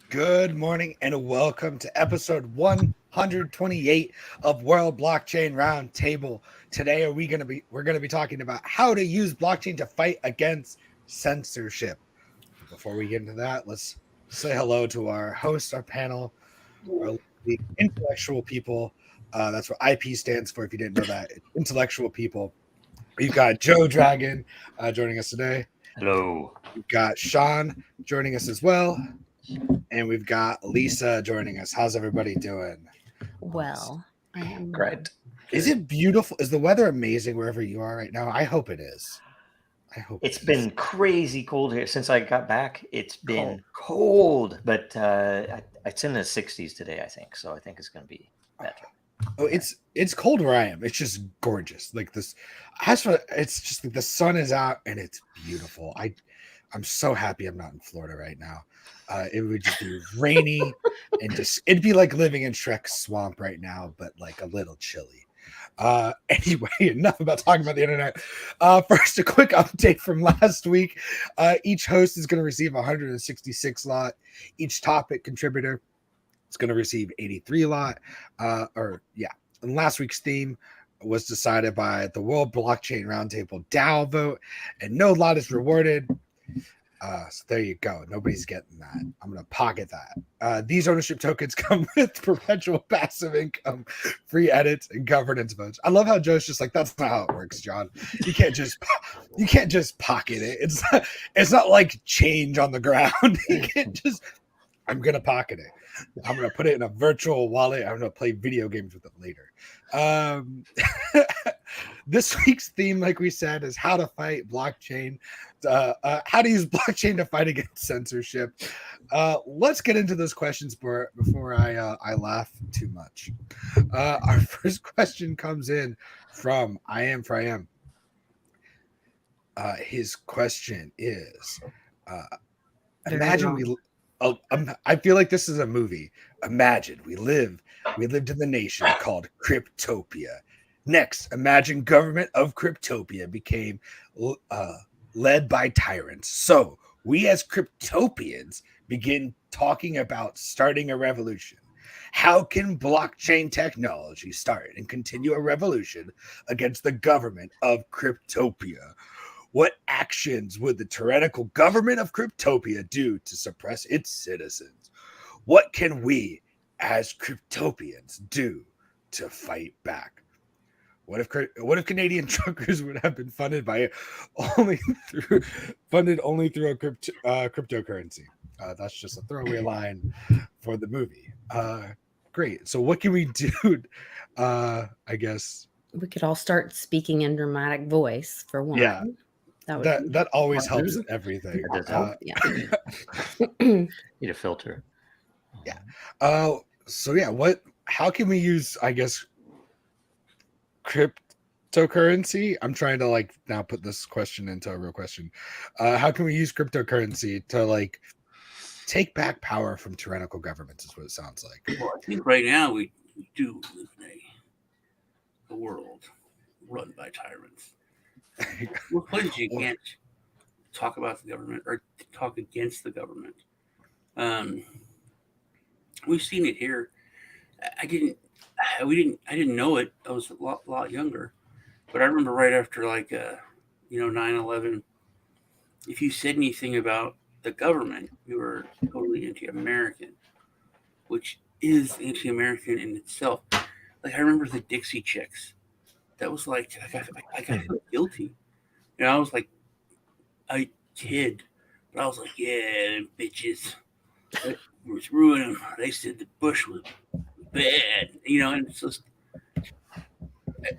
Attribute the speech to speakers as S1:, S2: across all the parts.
S1: Good morning and welcome to episode 128 of World Blockchain Roundtable. Today we're going to be talking about how to use blockchain to fight against censorship. Before we get into that, let's say hello to our host, our panel, our intellectual people. That's what IP stands for. If you didn't know that, intellectual people. We've got Joe Dragon joining us today.
S2: Hello.
S1: We've got Sean joining us as well. And we've got Lisa joining us. How's everybody doing?
S3: Well, I am
S2: Great.
S1: Is it beautiful? Is the weather amazing wherever you are right now? I hope it is.
S2: It's been crazy cold here since I got back. It's been cold, but it's in the 60s today, I think. So I think it's going to be better.
S1: Oh, it's cold where I am. It's just gorgeous. Like this, it's just like the sun is out and it's beautiful. I'm so happy I'm not in Florida right now. It would just be rainy and just it'd be like living in Shrek's swamp right now, but like a little chilly. Anyway, enough about talking about the internet. First, a quick update from last week. Each host is going to receive 166 lot. Each topic contributor is going to receive 83 lot. And last week's theme was decided by the World Blockchain Roundtable DAO vote, and no lot is rewarded. So there you go. Nobody's getting that. I'm going to pocket that. These ownership tokens come with perpetual passive income, free edits, and governance votes. I love how Joe's just like, that's not how it works, John. You can't just pocket it. It's not like change on the ground. You can't just. I'm going to pocket it. I'm going to put it in a virtual wallet. I'm going to play video games with it later. This week's theme, like we said, is how to fight blockchain, how to use blockchain to fight against censorship. Let's get into those questions before I laugh too much. Our first question comes in from I am for I am. His question is, imagine we. I feel like this is a movie. Imagine we lived in the nation called Cryptopia. Next, imagine government of Cryptopia became led by tyrants. So we as Cryptopians begin talking about starting a revolution. How can blockchain technology start and continue a revolution against the government of Cryptopia? What actions would the tyrannical government of Cryptopia do to suppress its citizens? What can we as Cryptopians do to fight back? What if Canadian truckers would have been funded only through a cryptocurrency? That's just a throwaway line for the movie. Great. So what can we do? I guess
S3: we could all start speaking in dramatic voice for one.
S1: Yeah. That always helps in everything.
S2: That does help.
S3: Yeah.
S2: Need a filter.
S1: Yeah. How can we use, I guess, cryptocurrency? I'm trying to now put this question into a real question. How can we use cryptocurrency to take back power from tyrannical governments is what it sounds like.
S4: Well, I think right now we do live in a world run by tyrants. We're pledged you can't talk about the government or talk against the government. We've seen it here. I didn't know it. I was a lot younger, but I remember right after 9/11, if you said anything about the government, you were totally anti-American, which is anti-American in itself. Like I remember the Dixie Chicks. That was I got guilty. I was like a kid, but I was like, yeah, them bitches. That was ruining them. They said the Bush was bad, and it's just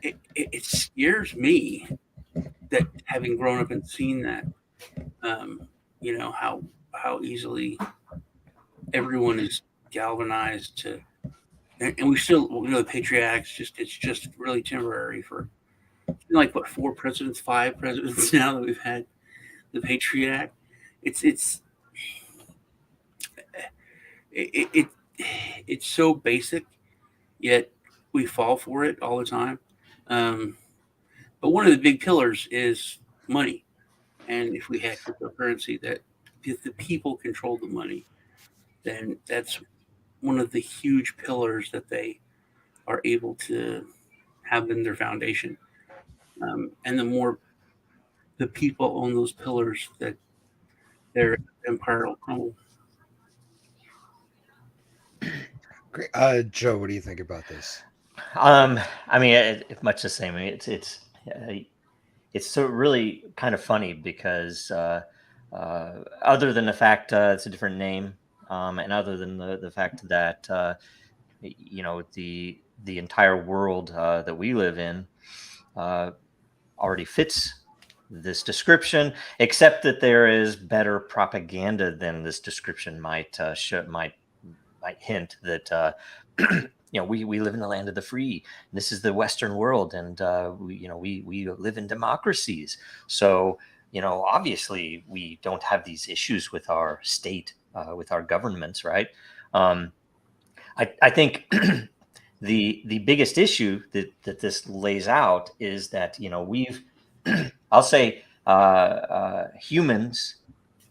S4: it scares me that having grown up and seen that, how easily everyone is galvanized to, and we still, the Patriot Act's it's just really temporary for five presidents now that we've had the Patriot Act. It's so basic, yet we fall for it all the time. But one of the big pillars is money, and if we had cryptocurrency that if the people control the money, then that's one of the huge pillars that they are able to have in their foundation. And the more the people own those pillars, that their empire will crumble.
S1: Great. Joe, what do you think about this?
S2: I mean, much the same. I mean, it's so really kind of funny because other than the fact it's a different name, and other than the fact that the entire world that we live in already fits this description, except that there is better propaganda than this description might hint that we live in the land of the free. This is the Western world, and we live in democracies. So obviously we don't have these issues with our state, with our governments, right? I think the biggest issue that this lays out is that we've I'll say humans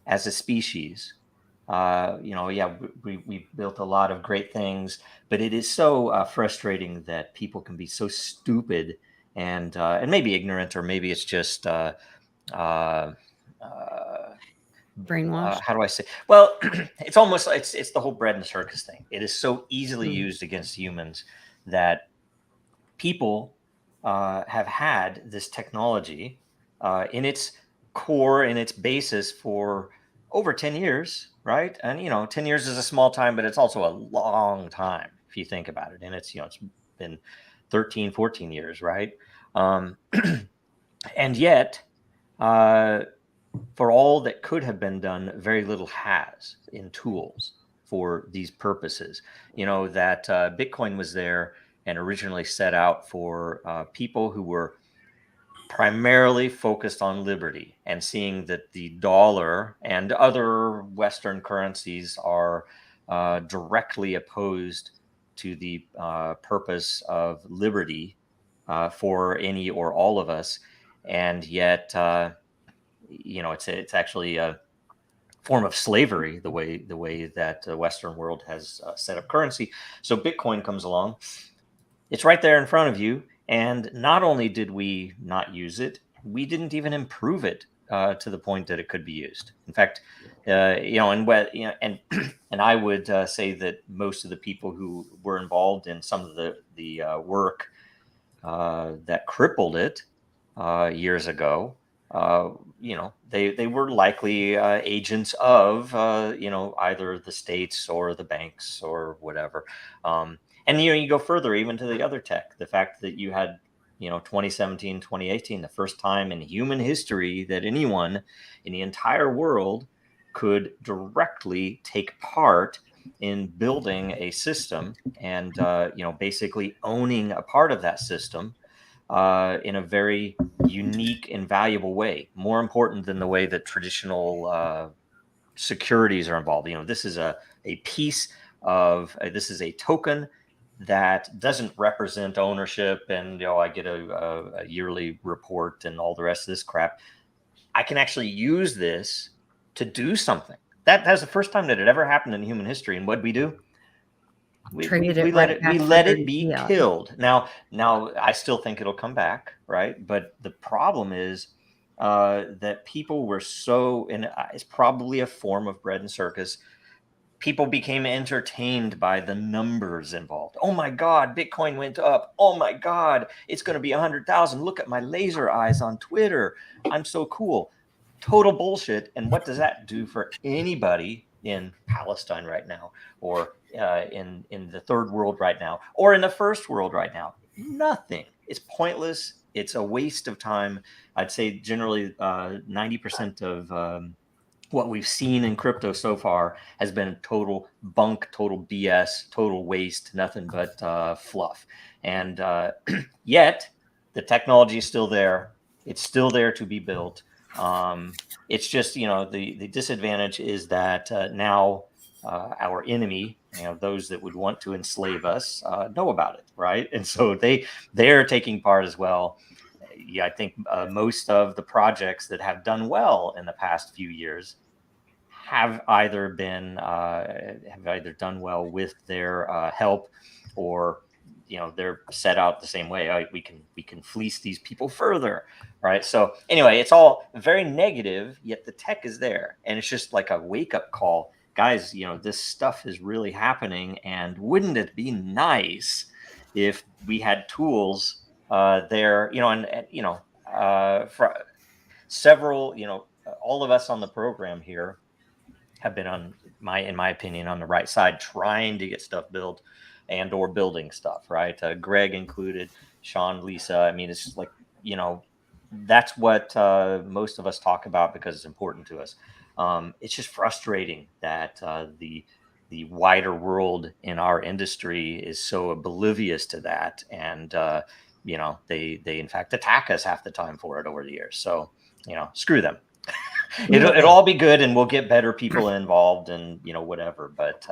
S2: as a species, we built a lot of great things, but it is so frustrating that people can be so stupid and maybe ignorant, or maybe it's just
S3: Brainwashed.
S2: how do I say? Well, it's almost it's the whole bread and circus thing. It is so easily used against humans that people have had this technology in its core, in its basis for over 10 years, right? And 10 years is a small time, but it's also a long time if you think about it. And it's it's been 13, 14 years, right? And yet, for all that could have been done, very little has in tools for these purposes. That Bitcoin was there and originally set out for people who were primarily focused on liberty, and seeing that the dollar and other Western currencies are directly opposed to the purpose of liberty for any or all of us. And yet, it's actually a form of slavery, the way that the Western world has set up currency. So Bitcoin comes along. It's right there in front of you. And not only did we not use it, we didn't even improve it to the point that it could be used. In fact, and I would say that most of the people who were involved in some of the work that crippled it years ago, they were likely agents of either the states or the banks or whatever. And you go further even to the other tech, the fact that you had 2017, 2018, the first time in human history that anyone in the entire world could directly take part in building a system and basically owning a part of that system in a very unique and valuable way, more important than the way that traditional securities are involved. This is a piece of this is a token that doesn't represent ownership, and I get a yearly report and all the rest of this crap. I can actually use this to do something. That's the first time that it ever happened in human history. And what we do? We let it be killed. Now I still think it'll come back, right? But the problem is that people were so, and it's probably a form of bread and circus. People became entertained by the numbers involved. Oh my God, Bitcoin went up. Oh my God, it's going to be 100,000. Look at my laser eyes on Twitter. I'm so cool. Total bullshit. And what does that do for anybody in Palestine right now, or in the third world right now, or in the first world right now? Nothing. It's pointless. It's a waste of time. I'd say generally 90% of what we've seen in crypto so far has been total bunk, total BS, total waste, nothing but fluff. And yet the technology is still there. It's still there to be built. It's just, the disadvantage is that now our enemy, those that would want to enslave us, know about it, right? And so they're taking part as well. Yeah, I think most of the projects that have done well in the past few years have either done well with their help, or they're set out the same way. We can fleece these people further, right? So anyway, it's all very negative, yet the tech is there, and it's just like a wake-up call, guys. This stuff is really happening, and wouldn't it be nice if we had tools there, for several, all of us on the program here have been in my opinion, on the right side, trying to get stuff built and or building stuff, right? Greg included, Sean, Lisa. I mean, it's just like, that's what most of us talk about because it's important to us. It's just frustrating that the wider world in our industry is so oblivious to that, and they in fact attack us half the time for it over the years. So screw them. It'll all be good, and we'll get better people involved, and whatever. But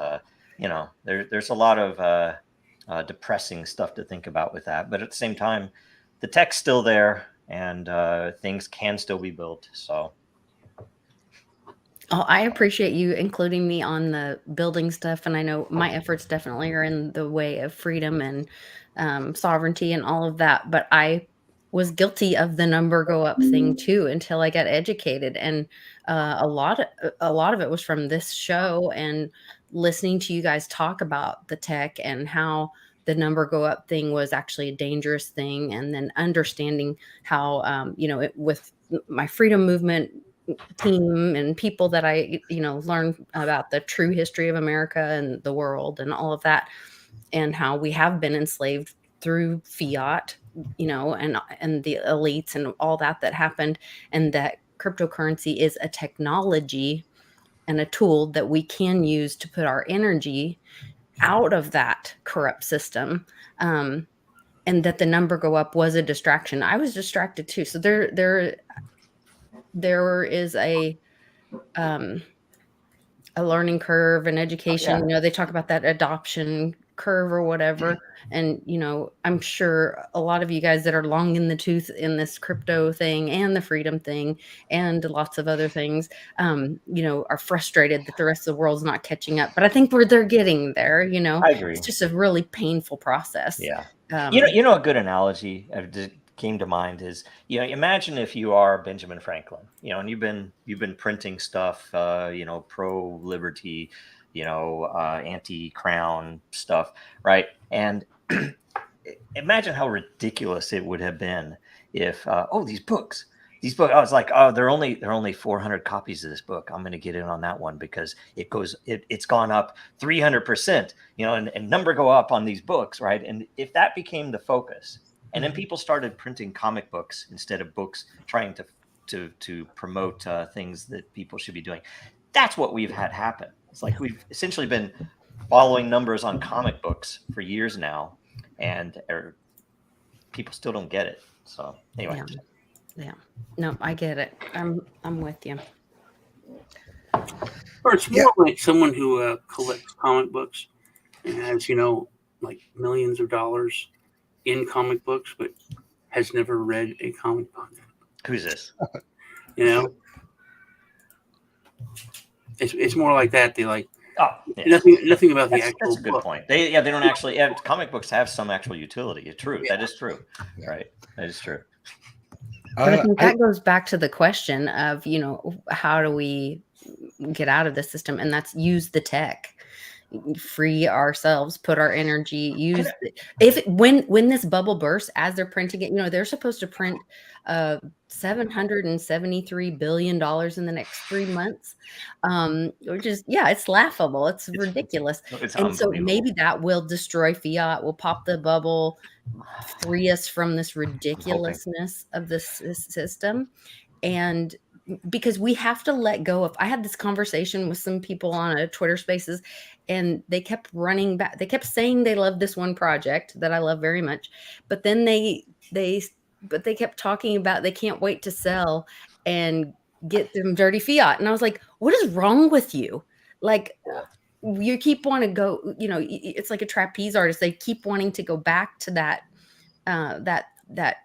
S2: there's a lot of depressing stuff to think about with that. But at the same time, the tech's still there, and things can still be built. So.
S3: Oh, I appreciate you including me on the building stuff, and I know my efforts definitely are in the way of freedom and sovereignty and all of that. But I was guilty of the number go up thing too until I got educated, and a lot of it was from this show and listening to you guys talk about the tech and how the number go up thing was actually a dangerous thing, and then understanding how with my freedom movement team and people that I learned about the true history of America and the world and all of that, and how we have been enslaved through fiat, and the elites and all that happened, and that cryptocurrency is a technology and a tool that we can use to put our energy out of that corrupt system, and that the number go up was a distraction. I was distracted too. So there is a learning curve and education.
S2: Yeah.
S3: They talk about that adoption curve or whatever. And, I'm sure a lot of you guys that are long in the tooth in this crypto thing and the freedom thing and lots of other things, are frustrated that the rest of the world's not catching up. But I think they're getting there,
S2: I agree.
S3: It's just a really painful process.
S2: Yeah. A good analogy that came to mind is, imagine if you are Benjamin Franklin, and you've been printing stuff, pro liberty, anti-crown stuff, right? And imagine how ridiculous it would have been if these books, I was like, there are only 400 copies of this book. I'm going to get in on that one because it's gone up 300%, and number go up on these books, right? And if that became the focus, and then people started printing comic books instead of books, trying to promote things that people should be doing, that's what we've had happen. It's like we've essentially been following numbers on comic books for years now, and people still don't get it. So anyway.
S3: Yeah. No, I get it. I'm with you.
S4: Or it's more like someone who collects comic books and has, like millions of dollars in comic books, but has never read a comic book.
S2: Who's this?
S4: It's more like that. They like nothing about the actual.
S2: That's a good
S4: book.
S2: point. They don't actually. Comic books have some actual utility. It's true. Yeah. That is true. Yeah. Right. That is true.
S3: But I think that goes back to the question of, how do we get out of the system? And that's use the tech, free ourselves, put our energy, use when this bubble bursts, as they're printing it, they're supposed to print $773 billion in the next 3 months, which is, it's laughable. It's ridiculous. And so maybe that will destroy fiat, will pop the bubble, free us from this ridiculousness of this system. And because we have to let go of, I had this conversation with some people on a Twitter Spaces, and they kept running back. They kept saying they love this one project that I love very much, but then they kept talking about they can't wait to sell and get them dirty fiat. And I was like, what is wrong with you? Like, you keep wanting to go, it's like a trapeze artist. They keep wanting to go back to that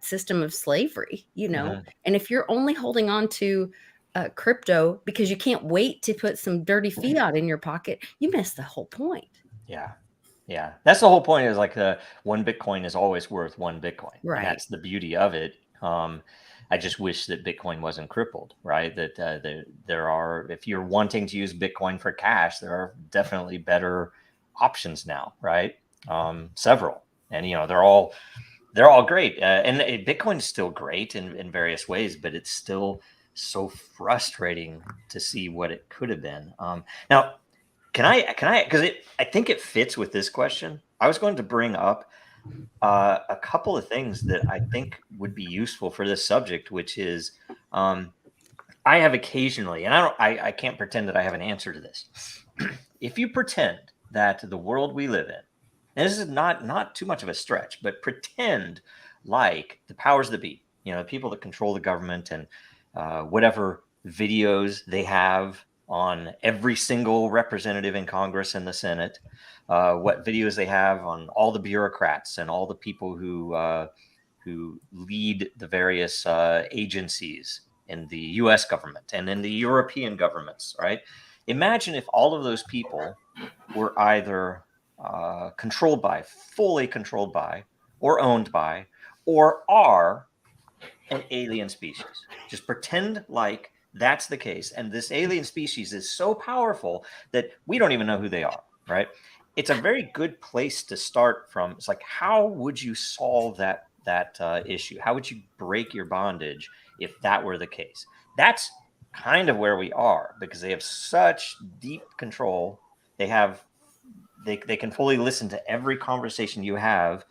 S3: system of slavery, and if you're only holding on to crypto because you can't wait to put some dirty fiat in your pocket, you miss the whole point.
S2: Yeah. Yeah. That's the whole point, is like one Bitcoin is always worth one Bitcoin.
S3: Right.
S2: And that's the beauty of it. I just wish that Bitcoin wasn't crippled, right? That there are, if you're wanting to use Bitcoin for cash, there are definitely better options now, right? Several, and they're all great. And Bitcoin is still great in various ways, but it's still so frustrating to see what it could have been. Now, can I, because I think it fits with this question. I was going to bring up a couple of things that I think would be useful for this subject, which is I have occasionally, and I can't pretend that I have an answer to this. If you pretend that the world we live in, and this is not too much of a stretch, but pretend like the powers that be, the people that control the government and whatever videos they have on every single representative in Congress and the Senate, what videos they have on all the bureaucrats and all the people who lead the various agencies in the U.S. government and in the European governments, right? Imagine if all of those people were either fully controlled by, or owned by, or are an alien species. Just pretend like that's the case. And this alien species is so powerful that we don't even know who they are, right? It's a very good place to start from. It's like, how would you solve that issue? How would you break your bondage if that were the case? That's kind of where we are, because they have such deep control. They can fully listen to every conversation you have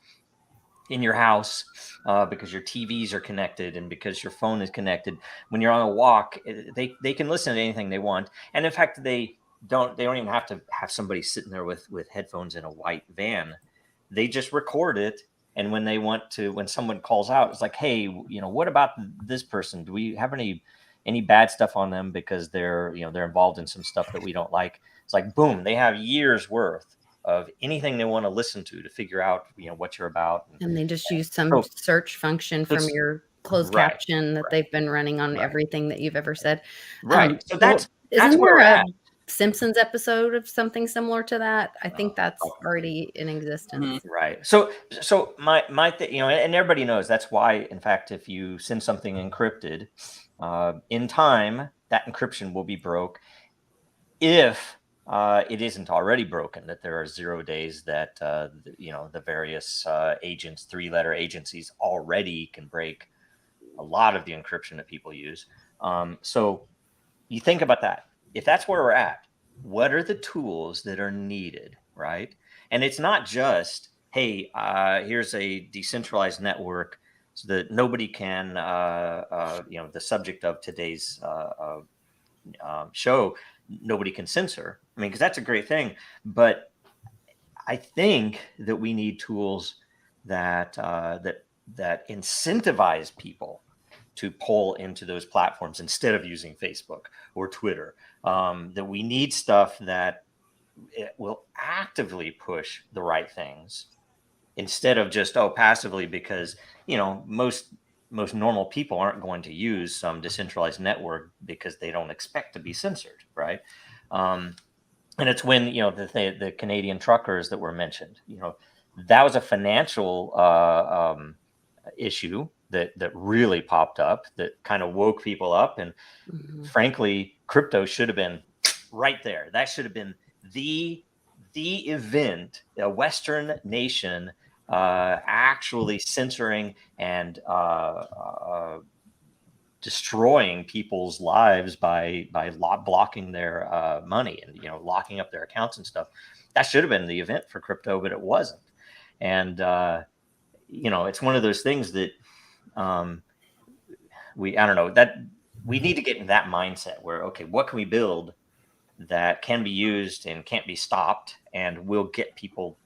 S2: in your house, because your TVs are connected and because your phone is connected. When you're on a walk, they can listen to anything they want. And in fact, they don't even have to have somebody sitting there with headphones in a white van. They just record it. And when someone calls out, it's like, hey, what about this person? Do we have any bad stuff on them because they're involved in some stuff that we don't like? It's like, boom, they have years worth of anything they want to listen to figure out, what you're about.
S3: And they just use some search function from your closed caption that they've been running on everything that you've ever said.
S2: Right. So
S3: that's
S2: where
S3: we're
S2: at.
S3: Simpsons episode of something similar to that? I think that's already in existence.
S2: Right. So my thing, and everybody knows that's why, in fact, if you send something encrypted, in time, that encryption will be broke. If it isn't already broken, that there are 0 days that the various agents, 3-letter agencies, already can break a lot of the encryption that people use. So you think about that. If that's where we're at, what are the tools that are needed, right? And it's not just, hey, here's a decentralized network so that nobody can, the subject of today's show, nobody can censor. I mean, because that's a great thing. But I think that we need tools that incentivize people to pull into those platforms instead of using Facebook or Twitter. That we need stuff that it will actively push the right things instead of just passively, because most normal people aren't going to use some decentralized network because they don't expect to be censored, right? And it's when the Canadian truckers that were mentioned, that was a financial issue that really popped up, that kind of woke people up. And frankly, crypto should have been right there. That should have been the event, a Western nation actually censoring and destroying people's lives by blocking their money and locking up their accounts and stuff. That should have been the event for crypto, but it wasn't. And it's one of those things that we need to get in that mindset where, okay, what can we build that can be used and can't be stopped, and will get people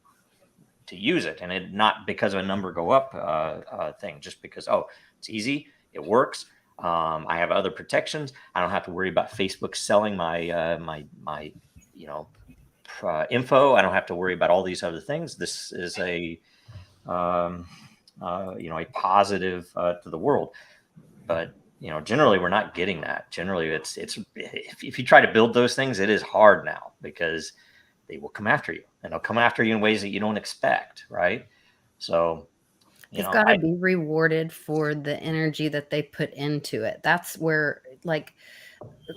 S2: to use it, and it not because of a number go up thing, just because it's easy, it works. I have other protections. I don't have to worry about Facebook selling my info. I don't have to worry about all these other things. This is a positive to the world. But generally we're not getting that. Generally, it's if you try to build those things, it is hard now because they will come after you, and they'll come after you in ways that you don't expect, right? So,
S3: They've got to be rewarded for the energy that they put into it. That's where, like,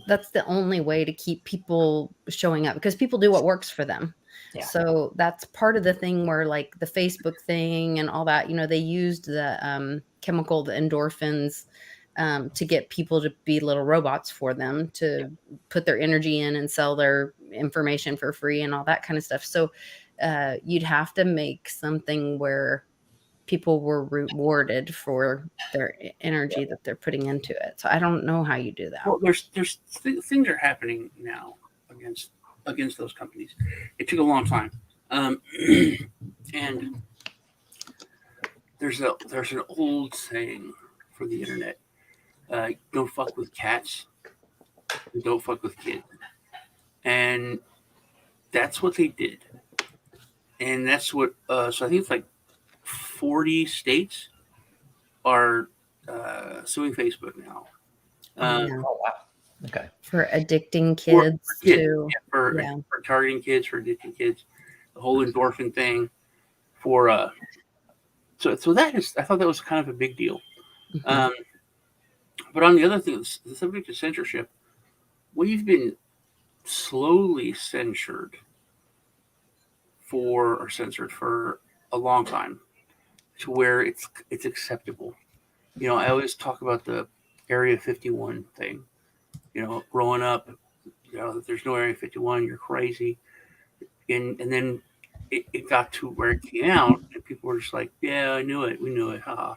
S3: that's the only way to keep people showing up, because people do what works for them.
S2: Yeah.
S3: So that's part of the thing where, like, the Facebook thing and all that, they used the chemical, the endorphins, to get people to be little robots for them to put their energy in and sell their information for free and all that kind of stuff. So you'd have to make something where people were rewarded for their energy that they're putting into it. So I don't know how you do that.
S4: Well, there's things are happening now against those companies. It took a long time, and there's an old saying for the internet: "Don't fuck with cats, and don't fuck with kids," and that's what they did. And that's what. So I think it's like 40 states are suing Facebook now.
S3: Yeah.
S2: Oh wow. Okay.
S3: For addicting kids
S4: for targeting kids, for addicting kids, the whole endorphin thing. For so that is, I thought that was kind of a big deal.
S3: Mhm.
S4: But on the other thing, the subject of censorship, we've been slowly censored for a long time, to where it's acceptable. I always talk about the Area 51 thing. Growing up, there's no Area 51, you're crazy. And then it got to where it came out, and people were just like, yeah, I knew it. We knew it. Haha.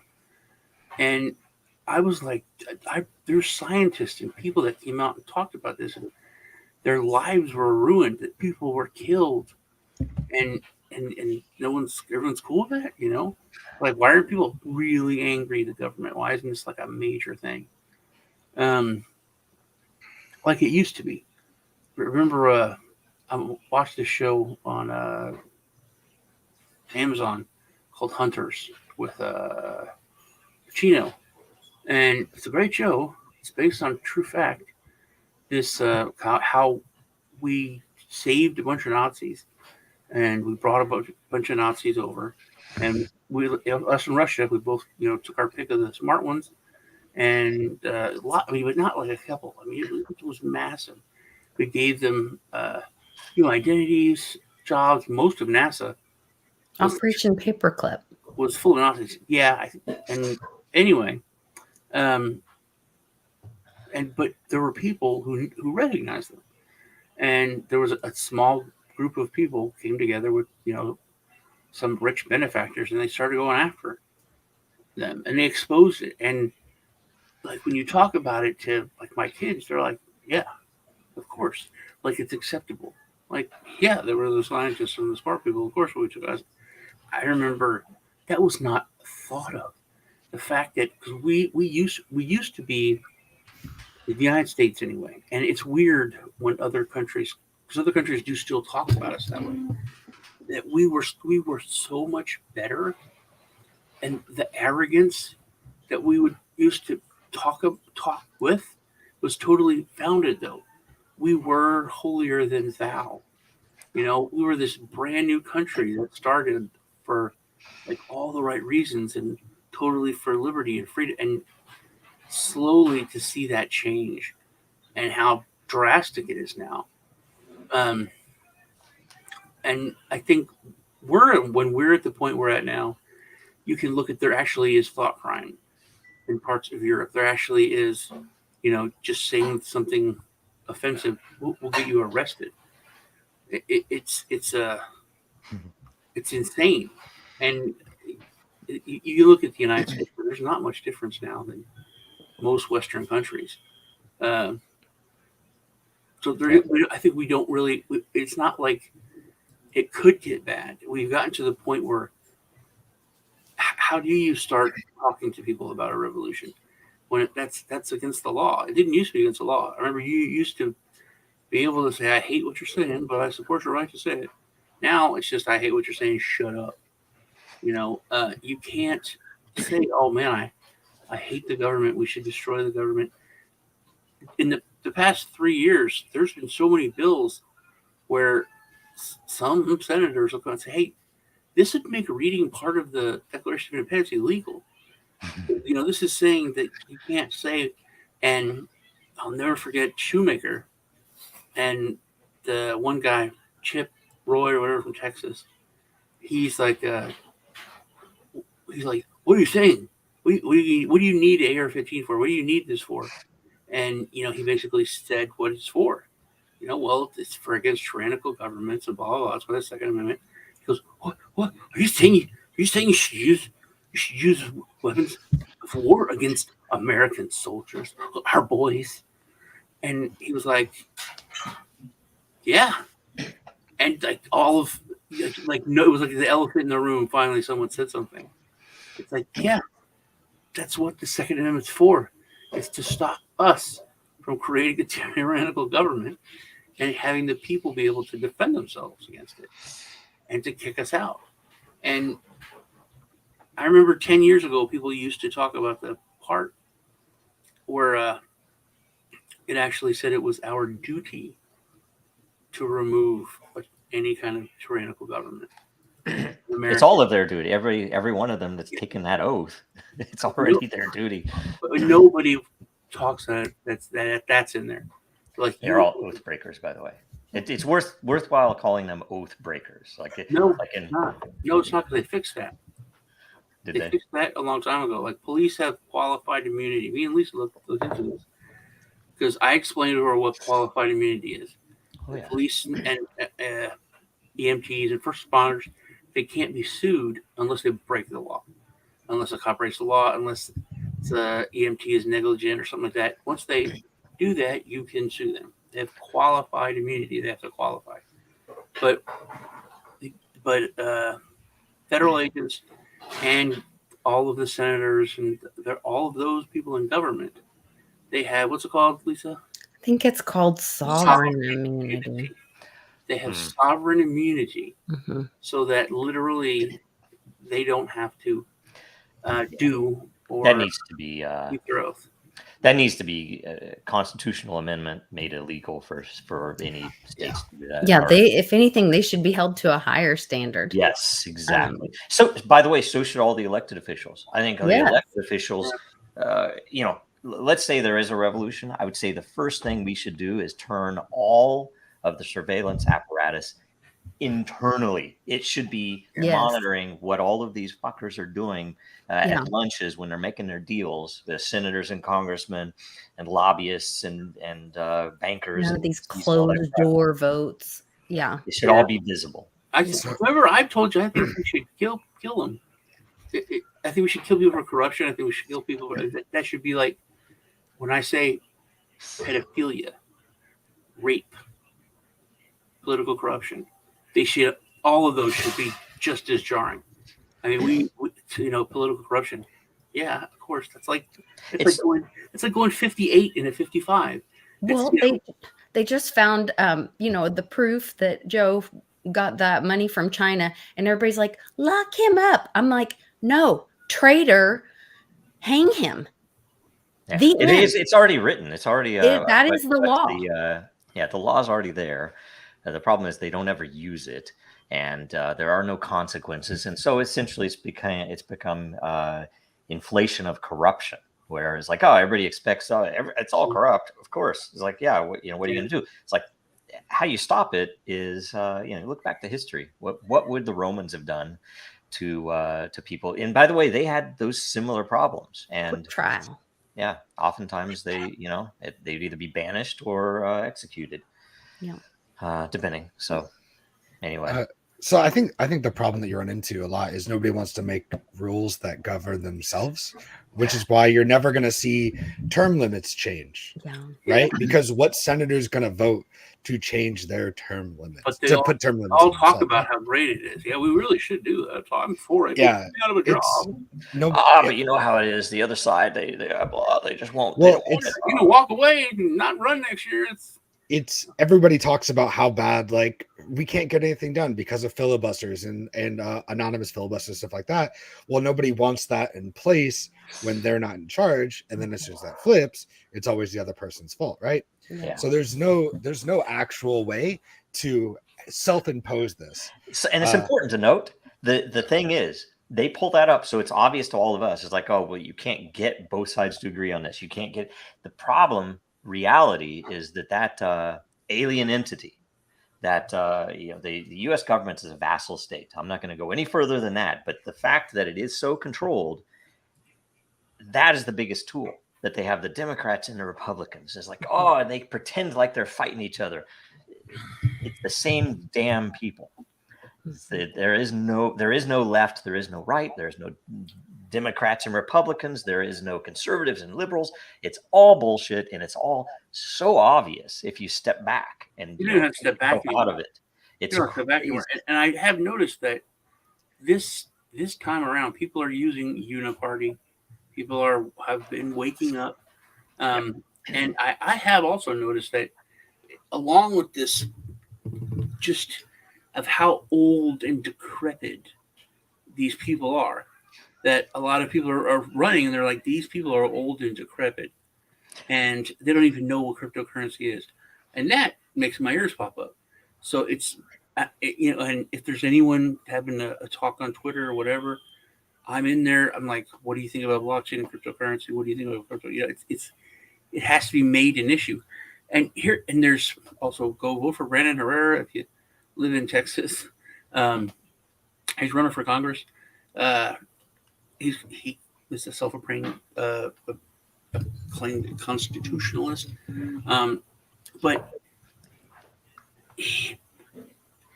S4: And I was like, there's scientists and people that came out and talked about this, and their lives were ruined, that people were killed. And everyone's cool with that, Like, why aren't people really angry at the government? Why isn't this like a major thing? Like it used to be. Remember, I watched this show on Amazon called Hunters with Chino, and it's a great show. It's based on true fact. This how we saved a bunch of Nazis, and we brought a bunch of Nazis over, and us in Russia, we both took our pick of the smart ones, and a lot. I mean, but not like a couple. I mean, it was massive. We gave them identities, jobs. Most of NASA
S3: Operation Paperclip
S4: was full of Nazis. Yeah, and anyway, but there were people who recognized them, and there was a small group of people came together with some rich benefactors, and they started going after them, and they exposed it. And like, when you talk about it to like my kids, they're like, yeah, of course, like, it's acceptable. Like, yeah, there were the scientists and the smart people, of course, we took us. I remember that was not thought of. The fact that, because we used to be, the United States anyway, and it's weird when other countries, because other countries do still talk about us that way, that we were so much better, and the arrogance that we would used to talk with was totally founded. Though we were holier than thou, we were this brand new country that started for like all the right reasons, and totally for liberty and freedom, and slowly to see that change and how drastic it is now. And I think when we're at the point we're at now, you can look at, there actually is thought crime in parts of Europe. There actually is, just saying something offensive will get you arrested. It's insane. And you look at the United States, where there's not much difference now than most Western countries. So I think we don't really. It's not like it could get bad. We've gotten to the point where, how do you start talking to people about a revolution when that's against the law? It didn't used to be against the law. I remember you used to be able to say, I hate what you're saying, but I support your right to say it. Now it's just, I hate what you're saying, shut up. You can't say, oh man, I hate the government. We should destroy the government. In the past 3 years, there's been so many bills where some senators will come and say, hey, this would make reading part of the Declaration of Independence illegal. This is saying that you can't say, and I'll never forget Shoemaker and the one guy, Chip Roy or whatever from Texas. He's like, what are you saying? What do you need AR-15 for? What do you need this for? And, he basically said what it's for. Well, it's for against tyrannical governments and blah, blah, blah. That's what the Second Amendment. He goes, what? Are you saying you should use weapons of war against American soldiers, our boys? And he was like, yeah. And it was like the elephant in the room. Finally, someone said something. It's like, yeah, that's what the Second Amendment's for. It's to stop us from creating a tyrannical government and having the people be able to defend themselves against it and to kick us out. And I remember 10 years ago, people used to talk about the part where it actually said it was our duty to remove any kind of tyrannical government.
S2: It's all of their duty. Every one of them that's taken that oath, it's already their duty.
S4: But nobody talks that that's in there. Like
S2: they're all oath breakers, by the way. It's worthwhile calling them oath breakers.
S4: It's not. No, it's not, because they fixed that. They fixed that a long time ago. Like, police have qualified immunity. Me and Lisa looked into this because I explained to her what qualified immunity is. Police and EMTs and first responders, they can't be sued unless they break the law, unless a cop breaks the law, unless the EMT is negligent or something like that. Once they do that, you can sue them. They have qualified immunity. They have to qualify. But federal agents and all of the senators and all of those people in government, they have, what's it called, Lisa?
S3: I think it's called sovereign immunity.
S4: They have sovereign immunity, so that literally they don't have to do or
S2: that needs to be
S4: keep their oath.
S2: That needs to be a constitutional amendment made illegal for any states to do that.
S3: Yeah, if anything, they should be held to a higher standard.
S2: Yes, exactly. So, by the way, so should all the elected officials. I think the elected officials, let's say there is a revolution. I would say the first thing we should do is turn all of the surveillance apparatus internally. It should be monitoring what all of these fuckers are doing at lunches when they're making their deals. The senators and congressmen and lobbyists and bankers.
S3: These closed door votes. Yeah,
S2: it should all be visible.
S4: I've told you I think we should kill them. I think we should kill people for corruption. I think we should kill people. That should be like when I say pedophilia, rape, political corruption. All of those should be just as jarring. I mean, we political corruption. Yeah, of course. It's like going 58 in a 55.
S3: Well, they just found the proof that Joe got that money from China, and everybody's like, lock him up. I'm like, no, traitor, hang him.
S2: Yeah. It's already written. It's already
S3: that is the law.
S2: The law is already there. The problem is they don't ever use it, and there are no consequences. And so essentially, it's become inflation of corruption, where it's like, oh, everybody expects it's all corrupt. Of course, it's like, yeah, what are you going to do? It's like how you stop it is look back to history. What would the Romans have done to people? And by the way, they had those similar problems. And
S3: trial.
S2: Yeah, oftentimes they'd either be banished or executed. Yeah. Depending. So anyway.
S1: So I think the problem that you run into a lot is nobody wants to make rules that govern themselves, which is why you're never going to see term limits change. Yeah. Right? Because what senator is going to vote to change their term limits?
S4: But they put term limits. I'll talk about how great it is. Yeah, we really should do that. I'm for it.
S1: Yeah.
S4: Out of a job.
S2: But you know how it is. The other side, they just won't.
S1: Well,
S2: they don't want it.
S4: Walk away and not run next year.
S1: it's everybody talks about how bad, like, we can't get anything done because of filibusters and anonymous filibusters, stuff like that. Well, nobody wants that in place when they're not in charge, and then as soon as that flips, it's always the other person's fault, right?
S2: Yeah.
S1: So there's no actual way to self-impose this.
S2: So, and it's important to note the thing is they pull that up, so it's obvious to all of us. It's like, oh well, you can't get both sides to agree on this. You can't get the problem. Reality is that alien entity, that the U.S. government is a vassal state. I'm not going to go any further than that, but the fact that it is so controlled, that is the biggest tool that they have. The Democrats and the Republicans is like, oh, and they pretend like they're fighting each other. It's the same damn people. There is no left, there is no right, there's no Democrats and Republicans, there is no conservatives and liberals. It's all bullshit, and it's all so obvious if you step back and
S4: you don't have to step back
S2: out of it. It's
S4: and I have noticed that this time around, people are using Uniparty. People have been waking up, and I have also noticed that along with this, just of how old and decrepit these people are, that a lot of people are running, and they're like, these people are old and decrepit, and they don't even know what cryptocurrency is, and that makes my ears pop up. So it's and if there's anyone having a talk on Twitter or whatever, I'm in there. I'm like, what do you think about blockchain and cryptocurrency? What do you think about crypto? It has to be made an issue. And there's also go vote for Brandon Herrera if you live in Texas. He's running for Congress. He is a self-proclaimed claimed constitutionalist. But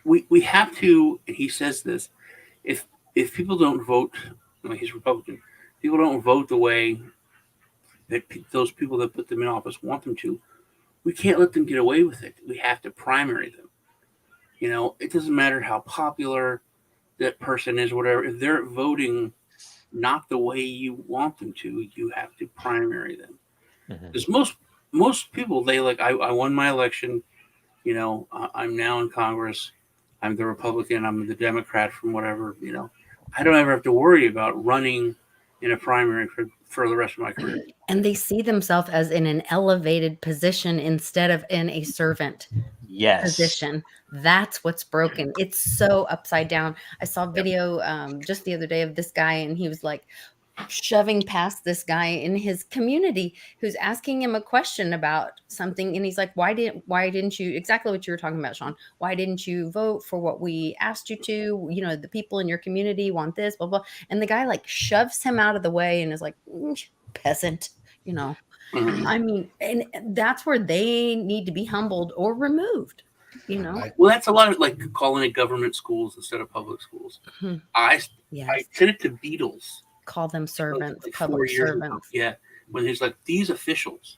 S4: we have to. And he says this: if people don't vote, he's Republican. People don't vote the way that those people that put them in office want them to. We can't let them get away with it. We have to primary them. It doesn't matter how popular that person is, whatever. If they're voting not the way you want them to, you have to primary them. Because most people, they like, I won my election. I'm now in Congress. I'm the Republican. I'm the Democrat from whatever. I don't ever have to worry about running in a primary for the rest of my career.
S3: And they see themselves as in an elevated position instead of in a servant position. That's what's broken. It's so upside down. I saw a video just the other day of this guy, and he was like shoving past this guy in his community who's asking him a question about something, and he's like, why didn't you, exactly what you were talking about, Sean, why didn't you vote for what we asked you to? The people in your community want this, blah blah. And the guy like shoves him out of the way and is like, peasant. I mean, and that's where they need to be humbled or removed.
S4: Well, that's a lot of like calling it government schools instead of public schools. I sent it to Beatles.
S3: Call them servants, like public servants.
S4: Yeah, when he's like, these officials,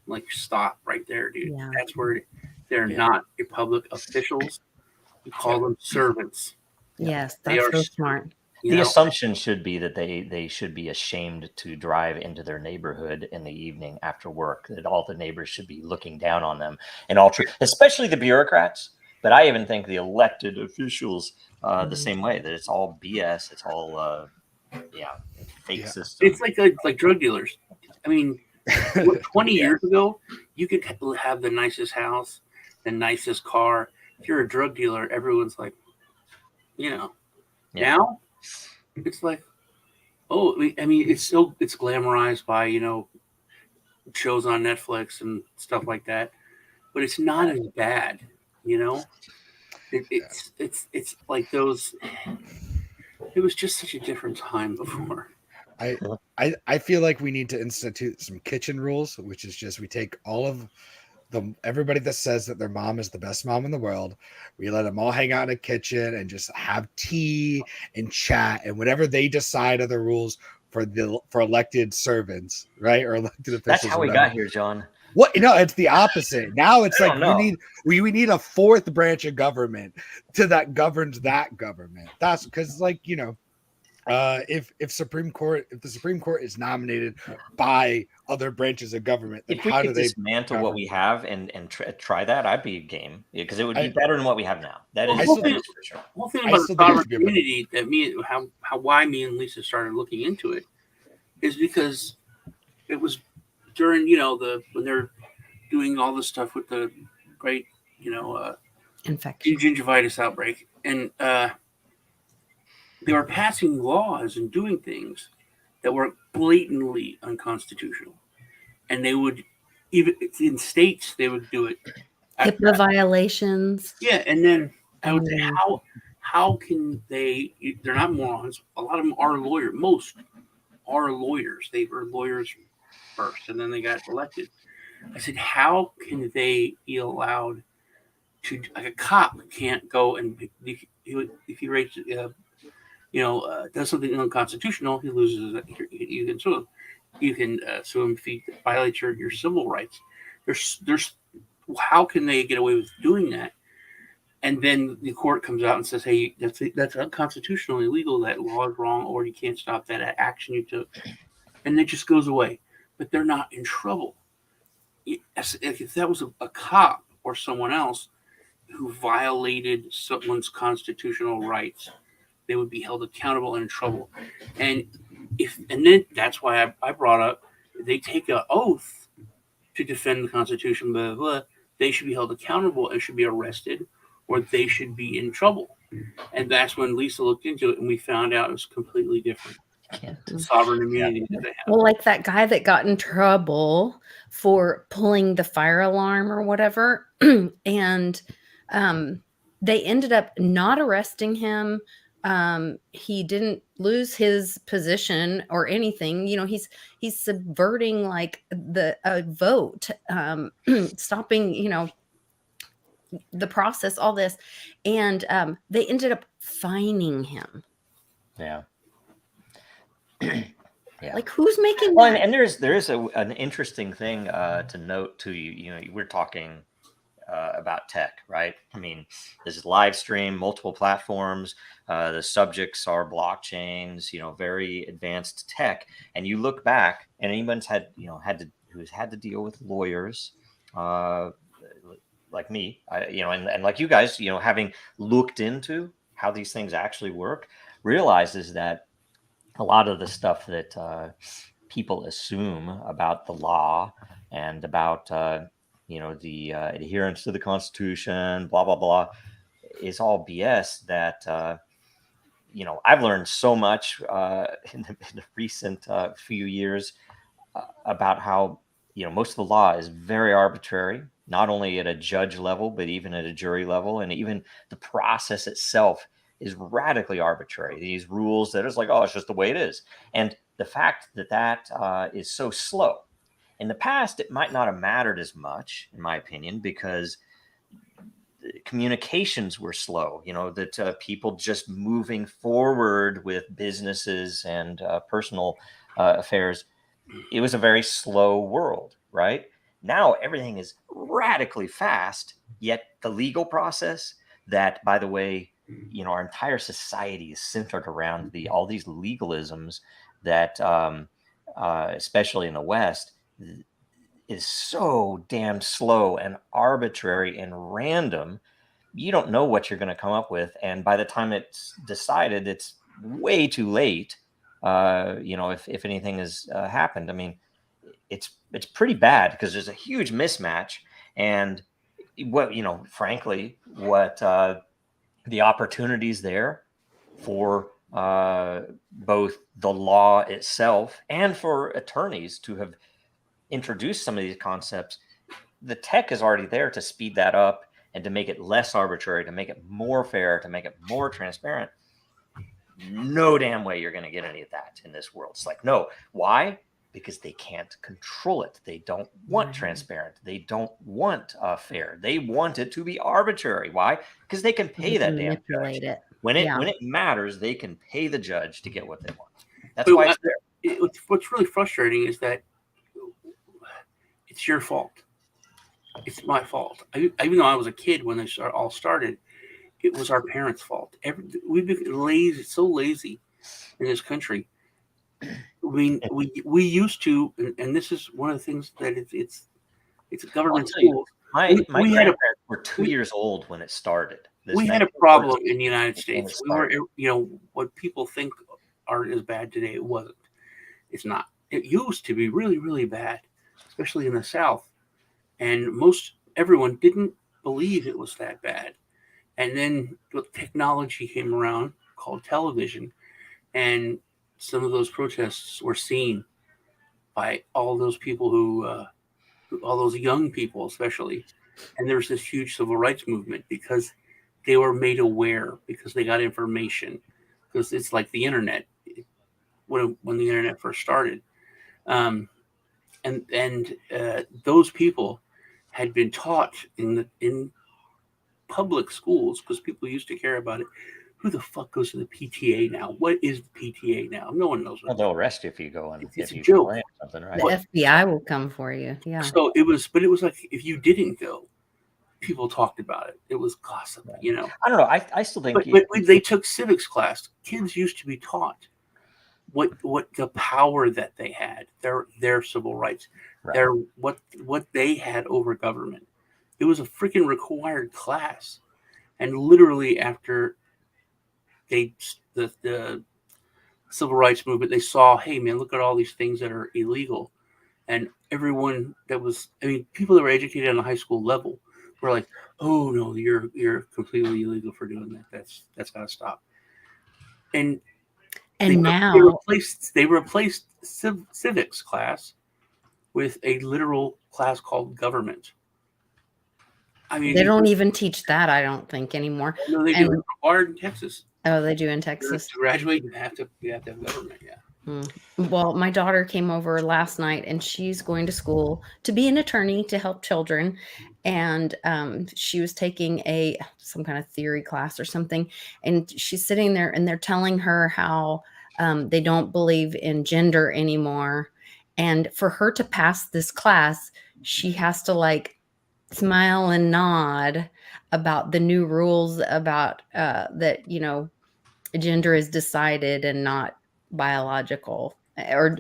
S4: like, stop right there, dude. Yeah. That's where they're not your public officials. You call them servants.
S3: Yes, that's so smart.
S2: The assumption should be that they should be ashamed to drive into their neighborhood in the evening after work, that all the neighbors should be looking down on them, and especially the bureaucrats. But I even think the elected officials the same way, that it's all BS. It's all fake system.
S4: It's like drug dealers. I mean, 20 years ago, you could have the nicest house, the nicest car. If you're a drug dealer, everyone's like, Now it's like, oh, I mean, it's glamorized by shows on Netflix and stuff like that, but it's not as bad. It's like those. It was just such a different time before.
S1: I feel like we need to institute some kitchen rules, which is just we take all of everybody that says that their mom is the best mom in the world, we let them all hang out in a kitchen and just have tea and chat, and whatever they decide are the rules for elected servants, right? Or elected officials.
S2: That's how we got here, John.
S1: What? No, it's the opposite. Now it's like we need a fourth branch of government that governs that government. That's because, like, If the Supreme Court is nominated by other branches of government, then
S2: If we
S1: how do
S2: could
S1: they
S2: dismantle what
S1: govern?
S2: we have and try that, I'd be game, because it would be
S1: I-
S2: better than what we have now. That
S4: Well,
S2: is,
S1: I still
S2: that
S1: think-
S2: is for sure.
S4: whole thing
S1: I
S4: about the
S1: still think it
S4: sovereign
S1: should be a better-
S4: community that why me and Lisa started looking into it is because it was during when they're doing all this stuff with the great
S3: Infection.
S4: gingivitis outbreak, and they were passing laws and doing things that were blatantly unconstitutional, and they would even in states they would do it.
S3: HIPAA violations.
S4: Yeah, and then I would say,
S3: Mm.
S4: how can they? They're not morons. A lot of them are lawyers. Most are lawyers. They were lawyers first, and then they got elected. I said, how can they be allowed to? Like a cop can't go and if he rates, does something unconstitutional, he loses. You can sue him. You can sue him if he violates your civil rights. There's how can they get away with doing that? And then the court comes out and says, "Hey, that's unconstitutional, illegal. That law is wrong, or you can't stop that action you took," and it just goes away. But they're not in trouble. If that was a cop or someone else who violated someone's constitutional rights, they would be held accountable and in trouble. And then that's why I brought up they take an oath to defend the Constitution. Blah, blah, blah. They should be held accountable and should be arrested, or they should be in trouble. And that's when Lisa looked into it, and we found out it was completely different. The sovereign immunity that they have.
S3: Well, like that guy that got in trouble for pulling the fire alarm or whatever, and they ended up not arresting him. He didn't lose his position or anything. He's subverting like the vote, stopping the process, all this, and they ended up fining him.
S2: Yeah. Yeah.
S3: Like, who's making
S2: Well,
S3: that?
S2: and there is an interesting thing to note too. We're talking about tech, right? I mean, this is live stream, multiple platforms. The subjects are blockchains, very advanced tech. And you look back, and anyone's who's had to deal with lawyers, like me, and like you guys, having looked into how these things actually work, realizes that a lot of the stuff that people assume about the law and about the adherence to the Constitution, blah blah blah, is all BS. That I've learned so much in the recent few years about how most of the law is very arbitrary, not only at a judge level but even at a jury level, and even the process itself is radically arbitrary. These rules that is like, oh, it's just the way it is. And the fact that is so slow. In the past, it might not have mattered as much, in my opinion, because communications were slow, that people just moving forward with businesses and personal affairs. It was a very slow world, right? Now everything is radically fast, yet the legal process that, by the way, our entire society is centered around all these legalisms that, especially in the West, is so damn slow and arbitrary and random. You don't know what you're going to come up with, and by the time it's decided, it's way too late. If anything has happened, I mean, it's pretty bad because there's a huge mismatch, and frankly, what the opportunities there for both the law itself and for attorneys to have introduced some of these concepts. The tech is already there to speed that up and to make it less arbitrary, to make it more fair, to make it more transparent. No damn way you're going to get any of that in this world. It's like, no. Why? Because they can't control it. They don't want transparent. They don't want fair. They want it to be arbitrary. Why? Because they can pay that damn
S3: Manipulate
S2: judge.
S3: it.
S2: When it matters, they can pay the judge to get what they want. That's why it's there.
S4: What's really frustrating is that it's your fault. It's my fault. Even though I was a kid when all started, it was our parents' fault. We've been lazy, so lazy in this country. I mean, we used to, and this is one of the things that it's a government school.
S2: My
S4: We had
S2: grandparents were 2 years old when it started.
S4: We had a problem in the United States. We were, what people think art is bad today. It wasn't. It's not. It used to be really, really bad, especially in the South. And everyone didn't believe it was that bad. And then the technology came around called television, and some of those protests were seen by all those people all those young people, especially. And there was this huge civil rights movement because they were made aware, because they got information, because it's like the internet when the internet first started. And those people had been taught in public schools, because people used to care about it. Who the fuck goes to the PTA now? What is the PTA now? No one knows.
S2: Well, they'll arrest you if you go and
S4: it's a joke.
S2: Something, right?
S3: The FBI will come for you. Yeah.
S4: So it was like if you didn't go, people talked about it. It was gossip,
S2: I don't know. I still think.
S4: But they took civics class. Kids used to be taught what the power that they had, their civil rights, right. What they had over government. It was a freaking required class, and literally after the civil rights movement, they saw, hey man, look at all these things that are illegal, and everyone people that were educated on a high school level were like, oh no, you're completely illegal for doing that. That's gotta stop. And they replaced civics class with a literal class called government. I mean,
S3: they don't even teach that, I don't think, anymore.
S4: No, they do. It's required in Texas.
S3: Oh, they do in Texas.
S4: To graduate, you have to have government. Yeah.
S3: Well, my daughter came over last night, and she's going to school to be an attorney to help children. And she was taking some kind of theory class or something. And she's sitting there, and they're telling her how they don't believe in gender anymore. And for her to pass this class, she has to smile and nod about the new rules about that, gender is decided and not biological, or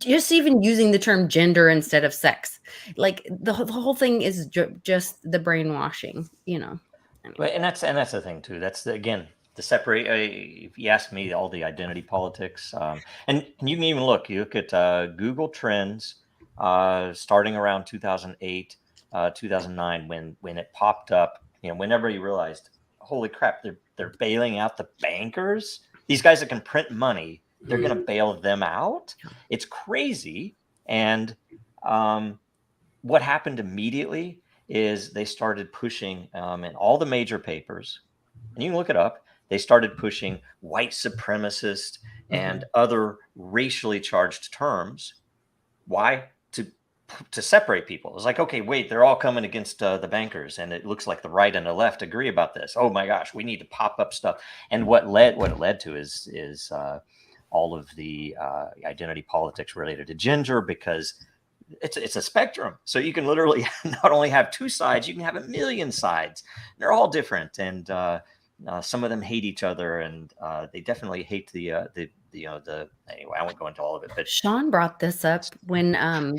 S3: just even using the term gender instead of sex. The whole thing is just the brainwashing, Anyway.
S2: And that's the thing too. That's again, the separate, if you ask me, all the identity politics, and you can even look at Google Trends, starting around 2008, 2009, when it popped up, whenever you realized, holy crap, they're bailing out the bankers. These guys that can print money, they're going to bail them out. It's crazy. And what happened immediately is they started pushing in all the major papers, and you can look it up, they started pushing white supremacist and other racially charged terms. Why? To separate people. It's like, okay, wait, they're all coming against the bankers, and it looks like the right and the left agree about this. Oh my gosh, we need to pop up stuff. And what it led to is all of the identity politics related to gender, because it's a spectrum. So you can literally not only have two sides, you can have a million sides. They're all different, and some of them hate each other, and they definitely hate anyway, I won't go into all of it, but
S3: Sean brought this up when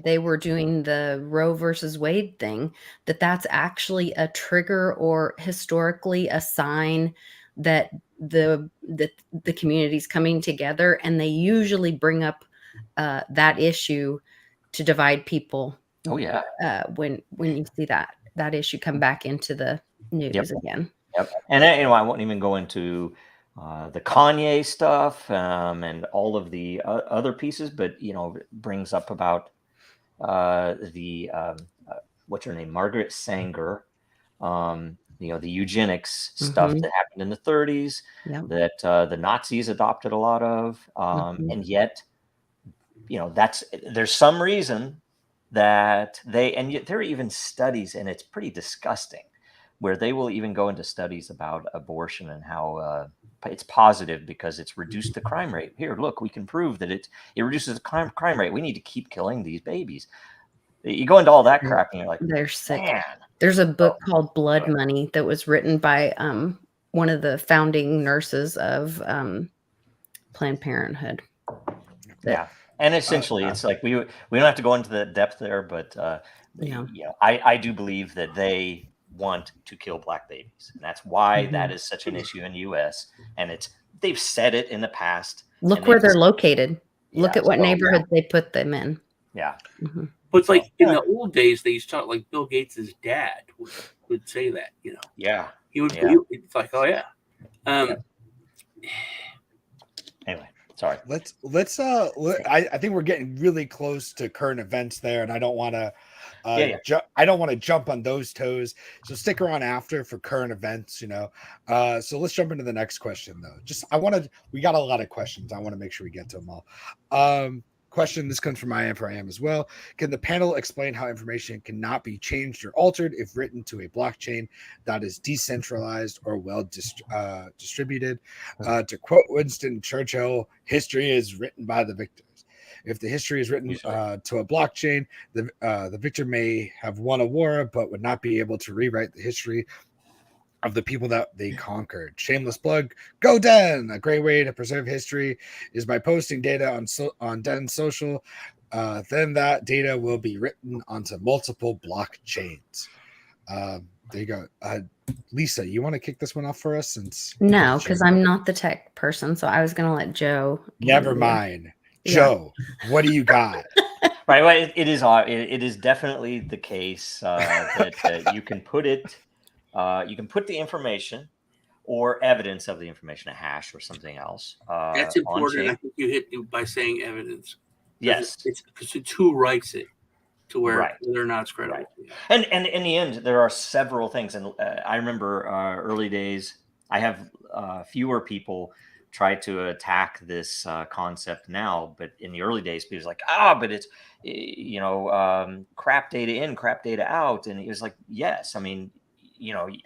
S3: they were doing the Roe versus Wade thing, that's actually a trigger, or historically a sign that the community's coming together, and they usually bring up that issue to divide people.
S2: Oh yeah.
S3: When you see that issue come back into the news again.
S2: Yep. And I won't even go into the Kanye stuff and all of the other pieces, but it brings up about what's her name, Margaret Sanger, the eugenics stuff that happened in the 30s, that the Nazis adopted a lot of, and yet there's some reason that yet there are even studies, and it's pretty disgusting, where they will even go into studies about abortion and how it's positive because it's reduced the crime rate. Here, look, we can prove that it reduces the crime rate. We need to keep killing these babies. You go into all that crap, and you're like,
S3: they're sick.
S2: Man.
S3: There's a book called Blood Money that was written by one of the founding nurses of Planned Parenthood.
S2: Yeah. And essentially, it's like we don't have to go into the depth there, but
S3: Yeah.
S2: I do believe that they want to kill black babies, and that's why that is such an issue in the U.S. And they've said it in the past.
S3: Look where they're located. Look
S2: Yeah,
S3: at what
S2: so,
S3: neighborhood they put them in.
S2: Yeah.
S3: Mm-hmm.
S4: But it's like in the old days, they used to talk like Bill Gates' dad would say that, you know.
S2: Yeah.
S4: He would.
S2: Yeah.
S4: It's like, oh yeah.
S2: Anyway, sorry.
S1: I think we're getting really close to current events there, and I don't want to I don't want to jump on those toes, so stick around after for current events, you know. So let's jump into the next question though. We got a lot of questions. I want to make sure we get to them all. Question, this comes from I Am for I Am as well. Can the panel explain how information cannot be changed or altered if written to a blockchain that is decentralized or well distributed? To quote Winston Churchill, history is written by the victors. If the history is written to a blockchain, the victor may have won a war, but would not be able to rewrite the history of the people that they conquered. Shameless plug, go Den! A great way to preserve history is by posting data on Den social. Then that data will be written onto multiple blockchains. There you go. Lisa, you want to kick this one off for us?
S3: No, because I'm not the tech person, so I was going to let Joe.
S1: Never mind. Joe, what do you got?
S2: Right. Well, it is definitely the case that you can put it. You can put the information or evidence of the information, a hash or something else.
S4: That's important. I think you hit it by saying evidence.
S2: Yes,
S4: it's who writes it to where whether or not it's credible.
S2: Right. And in the end, there are several things. And I remember early days, I have fewer people try to attack this concept now, but in the early days, people was like, but it's crap data in, crap data out, and it was like, yes, I mean.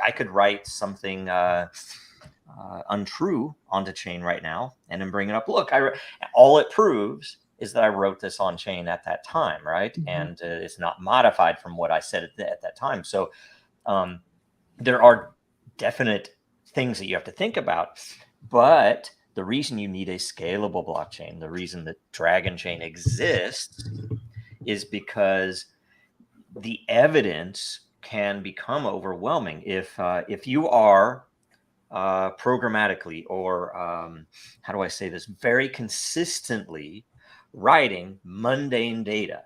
S2: I could write something untrue onto chain right now and then bring it up. Look, all it proves is that I wrote this on chain at that time, right? Mm-hmm. And it's not modified from what I said at that time. So there are definite things that you have to think about. But the reason you need a scalable blockchain, the reason that Dragonchain exists is because the evidence can become overwhelming if you are programmatically or how do I say this, very consistently writing mundane data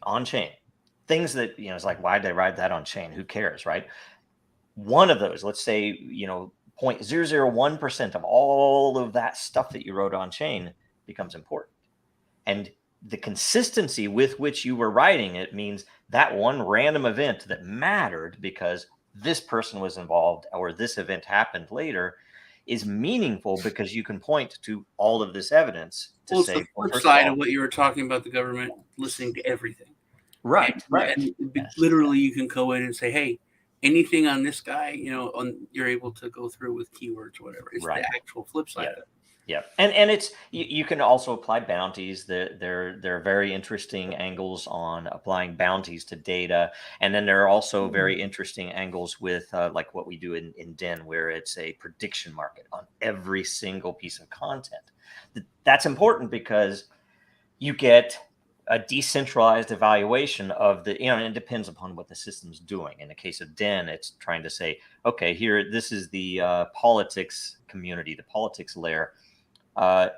S2: on chain, things that it's like, why did I write that on chain? Who cares, right? One of those, let's say 0.001% of all of that stuff that you wrote on chain becomes important, and the consistency with which you were writing it means that one random event that mattered because this person was involved or this event happened later is meaningful because you can point to all of this evidence to say,
S4: the flip side of what you were talking about, the government listening to everything.
S2: Right.
S4: And literally you can go in and say, hey, anything on this guy, you're able to go through with keywords or whatever. It's the actual flip side of it.
S2: Yeah, and it's you can also apply bounties. There are very interesting angles on applying bounties to data, and then there are also very interesting angles with like what we do in Den, where it's a prediction market on every single piece of content. That's important because you get a decentralized evaluation of the, and it depends upon what the system's doing. In the case of Den, it's trying to say, okay, this is the politics community, the politics layer.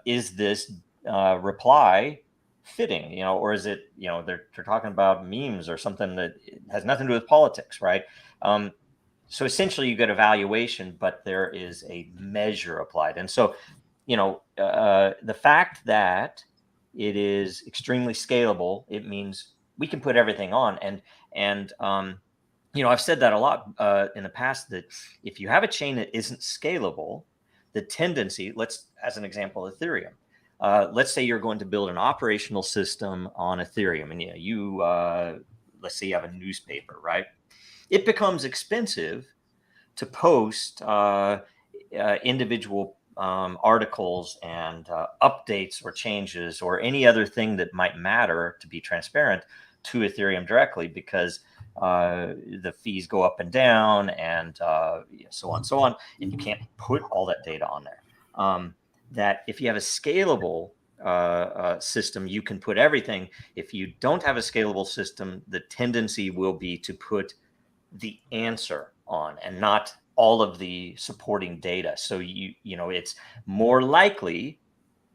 S2: Is this reply fitting, or is it, they're talking about memes or something that has nothing to do with politics, right? So essentially you get evaluation, but there is a measure applied. And so, the fact that it is extremely scalable, it means we can put everything on. And I've said that a lot in the past, that if you have a chain that isn't scalable, the tendency, as an example, Ethereum. Let's say you're going to build an operational system on Ethereum, and let's say you have a newspaper, right? It becomes expensive to post individual articles and updates or changes or any other thing that might matter to be transparent to Ethereum directly, because the fees go up and down and so on, and you can't put all that data on there. that if you have a scalable system, you can put everything. If you don't have a scalable system, the tendency will be to put the answer on and not all of the supporting data. So it's more likely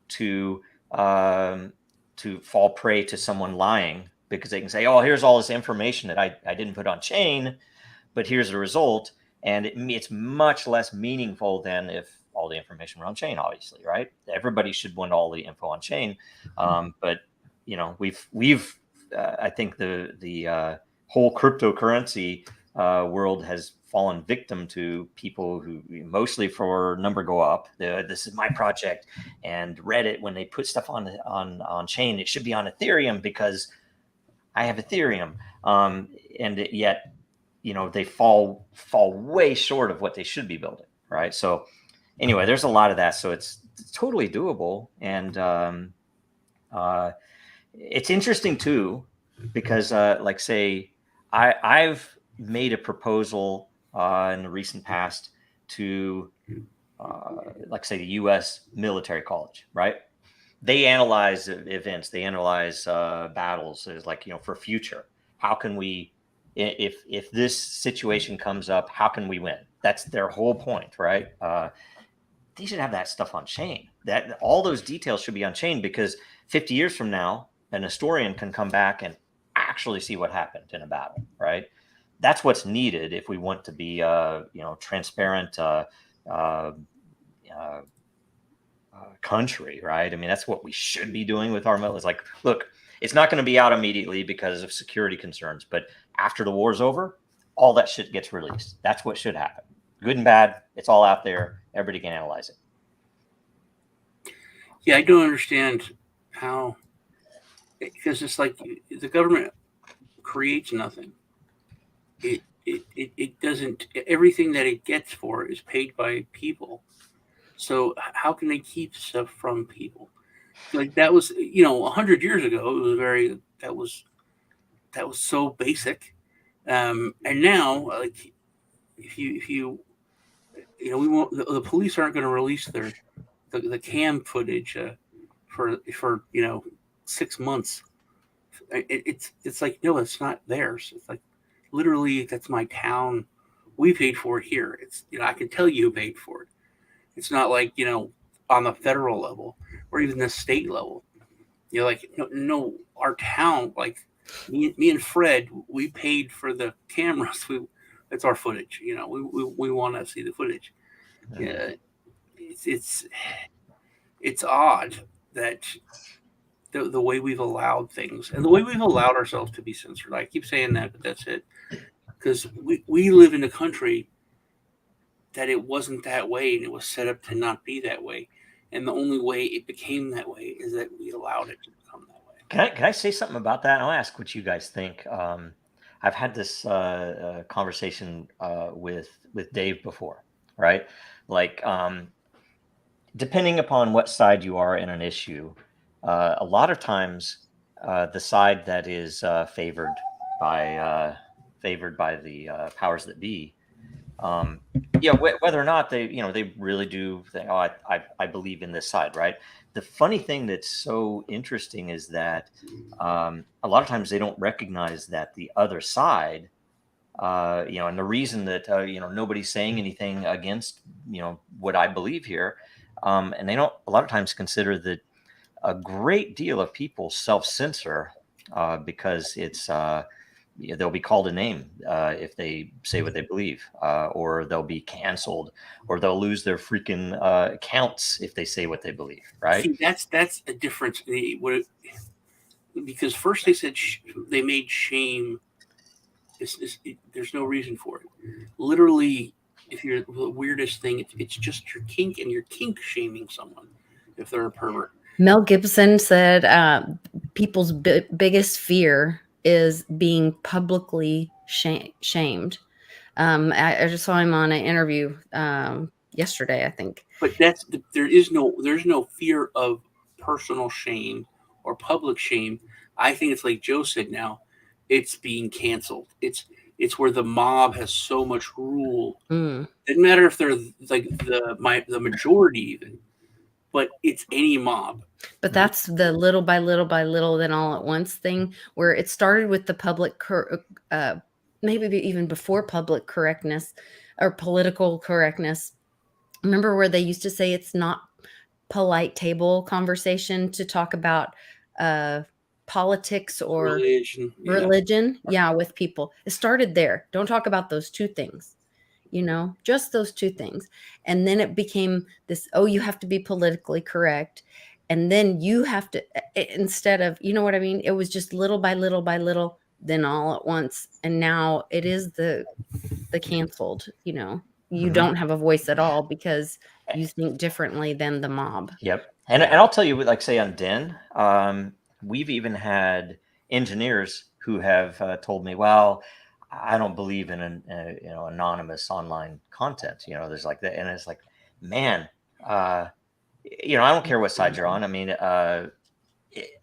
S2: to fall prey to someone lying, because they can say, oh, here's all this information that I didn't put on chain, but here's the result. And it's much less meaningful than if all the information were on chain, obviously, right? Everybody should want all the info on chain. But we've I think the whole cryptocurrency world has fallen victim to people who mostly for number go up. This is my project, and Reddit, when they put stuff on chain, it should be on Ethereum because I have Ethereum. And yet, they fall way short of what they should be building, right? So anyway, there's a lot of that. So it's totally doable. And it's interesting too, because like say, I've made a proposal in the recent past to like say the U.S. military college, right? They analyze events, they analyze battles, is like, for future. How can we, if this situation comes up, how can we win? That's their whole point, right? They should have that stuff on chain. That all those details should be on chain, because 50 years from now, an historian can come back and actually see what happened in a battle, right? That's what's needed if we want to be, transparent country, right? I mean, that's what we should be doing with our military. It's like, look, it's not going to be out immediately because of security concerns, but after the war's over, all that shit gets released. That's what should happen. Good and bad, it's all out there. Everybody can analyze it.
S4: Yeah, I don't understand how, because it's like the government creates nothing. It doesn't, everything that it gets for is paid by people. So how can they keep stuff from people? Like that was, 100 years ago, it was that was so basic. And now, like, if you we won't, the police aren't going to release the cam footage for 6 months. It's like, no, it's not theirs. It's like, literally, that's my town. We paid for it here. It's, I can tell you who paid for it. It's not like, on the federal level or even the state level. Like, no, our town, like me and Fred, we paid for the cameras. It's our footage. We want to see the footage. Yeah, it's odd that the way we've allowed things and the way we've allowed ourselves to be censored. I keep saying that, but that's it. Because we live in a country that it wasn't that way, and it was set up to not be that way. And the only way it became that way is that we allowed it to become that way.
S2: Can I say something about that? I'll ask what you guys think. I've had this conversation with Dave before, right? Like, depending upon what side you are in an issue, a lot of times the side that is favored by the powers that be, whether or not they really do think, oh, I believe in this side, right? The funny thing that's so interesting is that a lot of times they don't recognize that the other side, and the reason that nobody's saying anything against what I believe here, and they don't a lot of times consider that a great deal of people self-censor because it's they'll be called a name if they say what they believe, or they'll be canceled, or they'll lose their freaking accounts if they say what they believe, right?
S4: See, that's a difference. Because first they said they made shame. There's no reason for it. Literally, if you're the weirdest thing, it's just your kink, and you're kink shaming someone if they're a pervert.
S3: Mel Gibson said people's biggest fear is being publicly shamed. I just saw him on an interview yesterday, I think.
S4: But there's no fear of personal shame or public shame. I think it's like Joe said. Now, it's being canceled. It's where the mob has so much rule. Doesn't matter if they're like the majority even. but it's any mob.
S3: But that's the little by little by little, then all at once thing, where it started with the public, maybe even before public correctness or political correctness. Remember where they used to say it's not polite table conversation to talk about politics or religion, with people. It started there. Don't talk about those two things, just those two things. And then it became this, you have to be politically correct. And then you have to, instead of, you know what I mean? It was just little by little by little, then all at once. And now it is the canceled, you don't have a voice at all because you think differently than the mob.
S2: Yep. And I'll tell you, like say on Den, we've even had engineers who have told me, well, I don't believe in anonymous online content. There's like that. And it's like, man, I don't care what side you're on. I mean,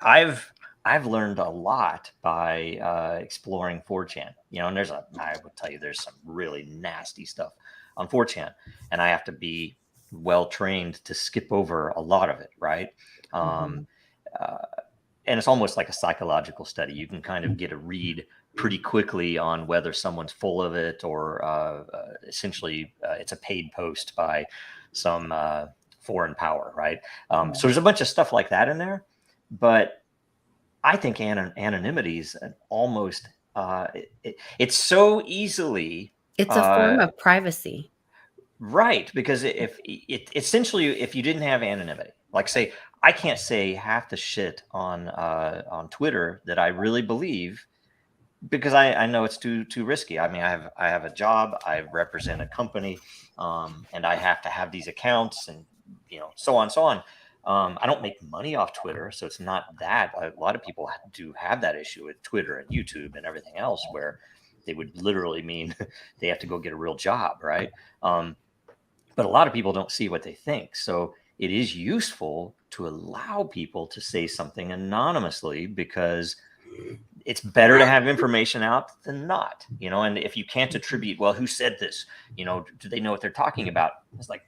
S2: I've learned a lot by exploring 4chan, and I would tell you, there's some really nasty stuff on 4chan, and I have to be well trained to skip over a lot of it, right? And it's almost like a psychological study. You can kind of get a read pretty quickly on whether someone's full of it or essentially it's a paid post by some foreign power, right? So there's a bunch of stuff like that in there, but I think anonymity is an almost it's so easily
S3: it's a form of privacy,
S2: right? Because if essentially if you didn't have anonymity, like say I can't say half the shit on Twitter that I really believe because I know it's too risky. I mean, I have a job, I represent a company, and I have to have these accounts and so on. I don't make money off Twitter, so it's not that. A lot of people do have that issue with Twitter and YouTube and everything else, where they would literally mean they have to go get a real job, right? But a lot of people don't see what they think. So it is useful to allow people to say something anonymously because it's better to have information out than not, and if you can't attribute, well, who said this? Do they know what they're talking about? It's like,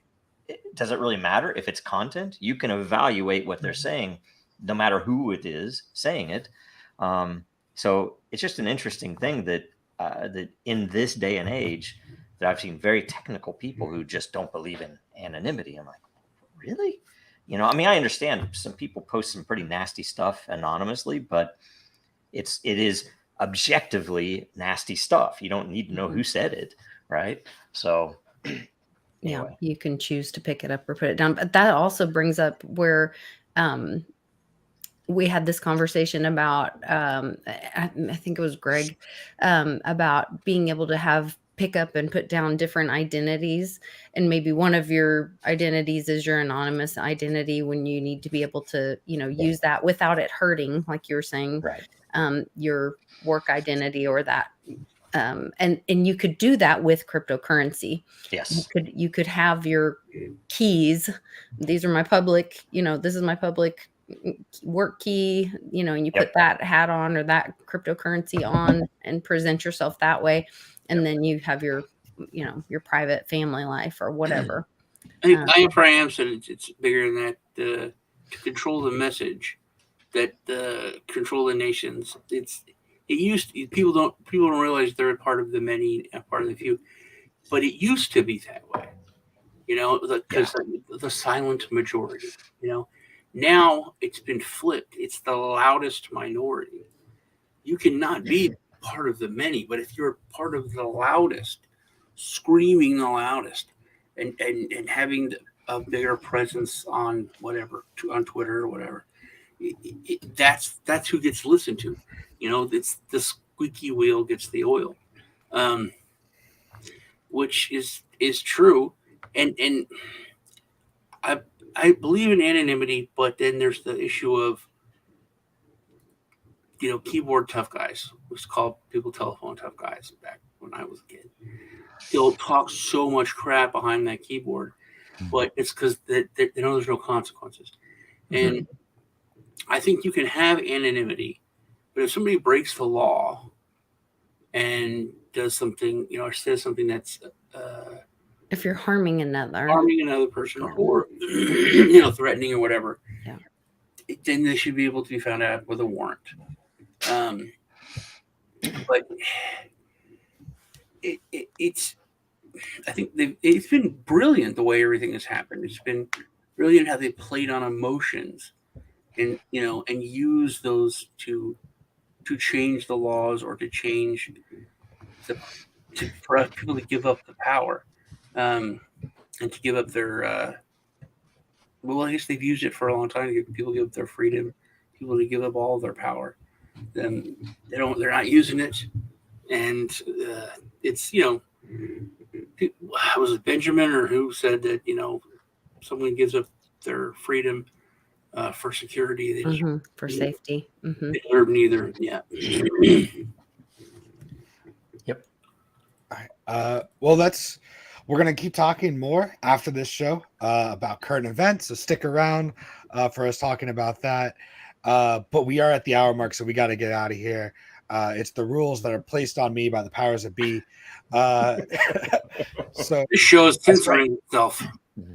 S2: does it really matter if it's content? You can evaluate what they're saying, no matter who it is saying it. So it's just an interesting thing that in this day and age, that I've seen very technical people who just don't believe in anonymity. I'm like, really? I mean, I understand some people post some pretty nasty stuff anonymously, but it is objectively nasty stuff. You don't need to know who said it, right? So anyway.
S3: Yeah, you can choose to pick it up or put it down. But that also brings up where we had this conversation about, I think it was Greg, about being able to pick up and put down different identities. And maybe one of your identities is your anonymous identity when you need to be able to, use that without it hurting, like you were saying,
S2: right.
S3: Your work identity or that. And you could do that with cryptocurrency.
S2: Yes.
S3: You could have your keys. These are my public, this is my public work key, and you put that hat on or that cryptocurrency on and present yourself that way. And then you have your, your private family life or whatever.
S4: I think IFRAM said it's bigger than that. To control the message, that control the nations. People don't realize they're a part of the many, a part of the few, but it used to be that way, because the silent majority, now it's been flipped. It's the loudest minority. You cannot be part of the many, but if you're part of the loudest, screaming the loudest, and having a bigger presence on whatever, on Twitter or whatever, that's who gets listened to. It's the squeaky wheel gets the oil, which is true. And I believe in anonymity, but then there's the issue of, keyboard tough guys. It was called people telephone tough guys back when I was a kid. They'll talk so much crap behind that keyboard, but it's because they know there's no consequences. And I think you can have anonymity, but if somebody breaks the law and does something, or says something that's
S3: If you're harming another
S4: person or you know, threatening or whatever,
S3: Yeah.
S4: then they should be able to be found out with a warrant. But it's I think it's been brilliant the way everything has happened. It's been brilliant how they played on emotions and, you know, and use those to change the laws or to change for people to give up the power, and to give up their well, I guess they've used it for a long time to give people give up their freedom, people to give up all of their power. Then they're not using it, and it's, you know, was it Benjamin or who said that, you know, someone gives up their freedom for security, they just,
S3: for safety.
S4: they deserve neither. Yeah.
S2: Yep.
S1: All right. Well, we're going to keep talking more after this show about current events. So stick around for us talking about that. But we are at the hour mark, so we got to get out of here. It's the rules that are placed on me by the powers that be. So
S4: This show is censoring itself.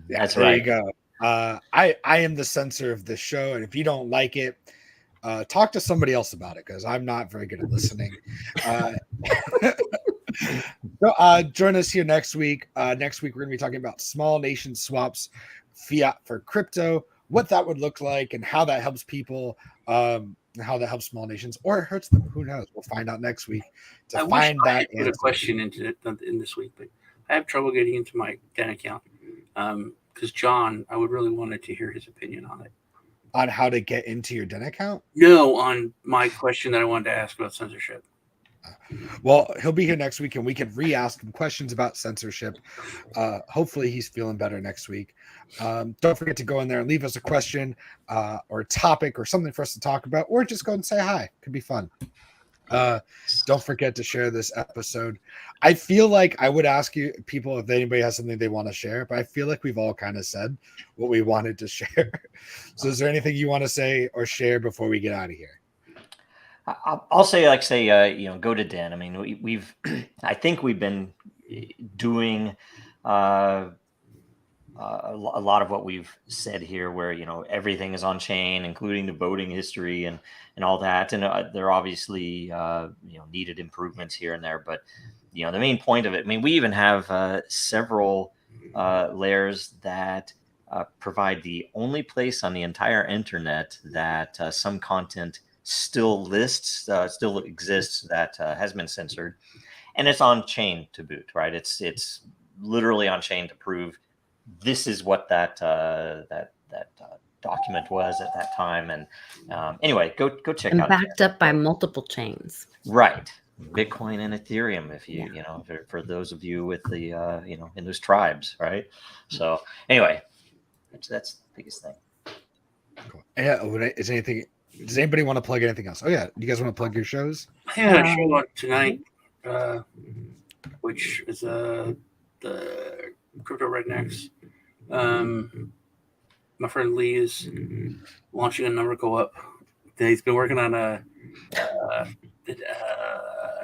S2: That's
S1: there
S2: right.
S1: you go. I am the censor of this show, and if you don't like it, talk to somebody else about it, because I'm not very good at listening. So, join us here next week. Next week, we're going to be talking about small nation swaps, fiat for crypto, what that would look like, and how that helps people, and how that helps small nations, or hurts them. Who knows? We'll find out next week.
S4: I
S1: Find
S4: wish I
S1: that
S4: had put a question in this week, but I have trouble getting into my Den account. Because John, I would really wanted to hear his opinion on it.
S1: On how to get into your Den account?
S4: No, on my question that I wanted to ask about censorship.
S1: Well, he'll be here next week, and we can re-ask him questions about censorship. Hopefully he's feeling better next week. Don't forget to go in there and leave us a question or a topic or something for us to talk about, or just go and say hi. Could be fun. Don't forget to share this episode. I feel like I would ask you people if anybody has something they want to share, but I feel like we've all kind of said what we wanted to share. So is there anything you want to say or share before we get out of here?
S2: I'll say, you know, go to Den. I mean, we've, I think we've been doing a lot of what we've said here, where, you know, everything is on chain, including the voting history and all that. And there are obviously, you know, needed improvements here and there. But, you know, the main point of it, I mean, we even have several layers that provide the only place on the entire internet that some content still exists that has been censored, and it's on chain to boot, right? It's literally on chain to prove this is what that document was at that time. And anyway, go check
S3: And
S2: out.
S3: backed up by multiple chains.
S2: Right. Bitcoin and Ethereum, if you, you know, for those of you with the, you know, in those tribes, right? So anyway, that's the biggest thing.
S1: Cool. Yeah. Does anybody want to plug anything else? Oh yeah. You guys want to plug your shows?
S4: I had a show tonight, which is the Crypto Rednecks. My friend Lee is launching a number go up. He's been working on a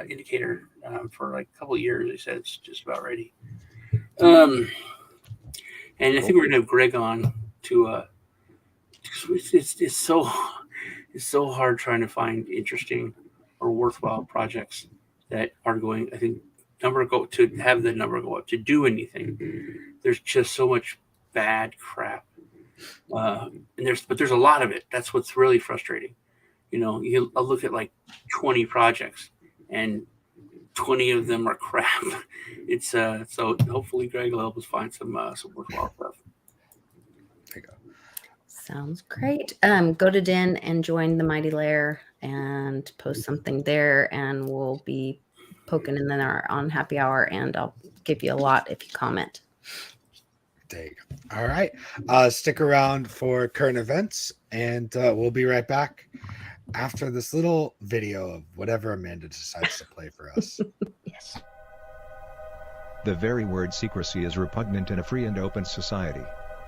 S4: indicator for like a couple of years. He said it's just about ready. And I think we're gonna have Greg on to. It's so hard trying to find interesting or worthwhile projects that are going. I think to have the number go up to do anything. There's just so much bad crap, and there's a lot of it. That's what's really frustrating. You know, I'll look at like 20 projects, and 20 of them are crap. It's so hopefully Greg will help us find some worthwhile stuff.
S1: There you go.
S3: Sounds great. Go to Den and join the Mighty Lair and post something there, and we'll be poking in there on happy hour, and I'll give you a lot if you comment.
S1: There you go. All right. Stick around for current events, and we'll be right back after this little video of whatever Amanda decides to play for us.
S2: Yes.
S5: The very word secrecy is repugnant in a free and open society.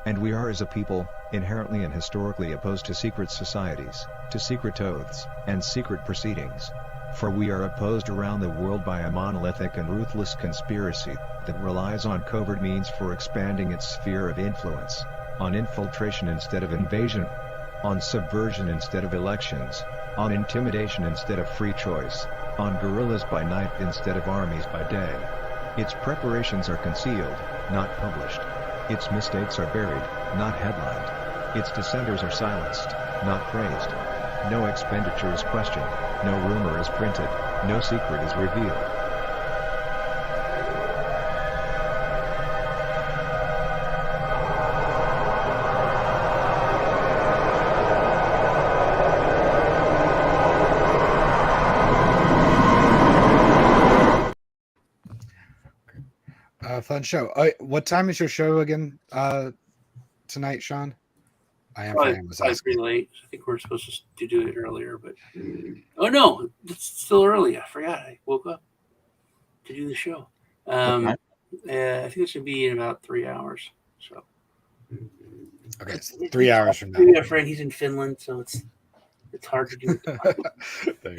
S5: And we are as a people, inherently and historically opposed to secret societies, to secret oaths, and secret proceedings. For we are opposed around the world by a monolithic and ruthless conspiracy that relies on covert means for expanding its sphere of influence, on infiltration instead of invasion, on subversion instead of elections, on intimidation instead of free choice, on guerrillas by night instead of armies by day. Its preparations are concealed, not published. Its mistakes are buried, not headlined. Its dissenters are silenced, not praised. No expenditure is questioned, no rumor is printed, no secret is revealed.
S1: Fun show. What time is your show again tonight, Sean? I am
S4: Probably pretty late. I think we're supposed to do it earlier, but oh no, it's still early. I forgot. I woke up to do the show. I think it should be in about 3 hours. So
S1: okay, it's 3 hours from now.
S4: We have a friend. He's in Finland, so it's hard to do.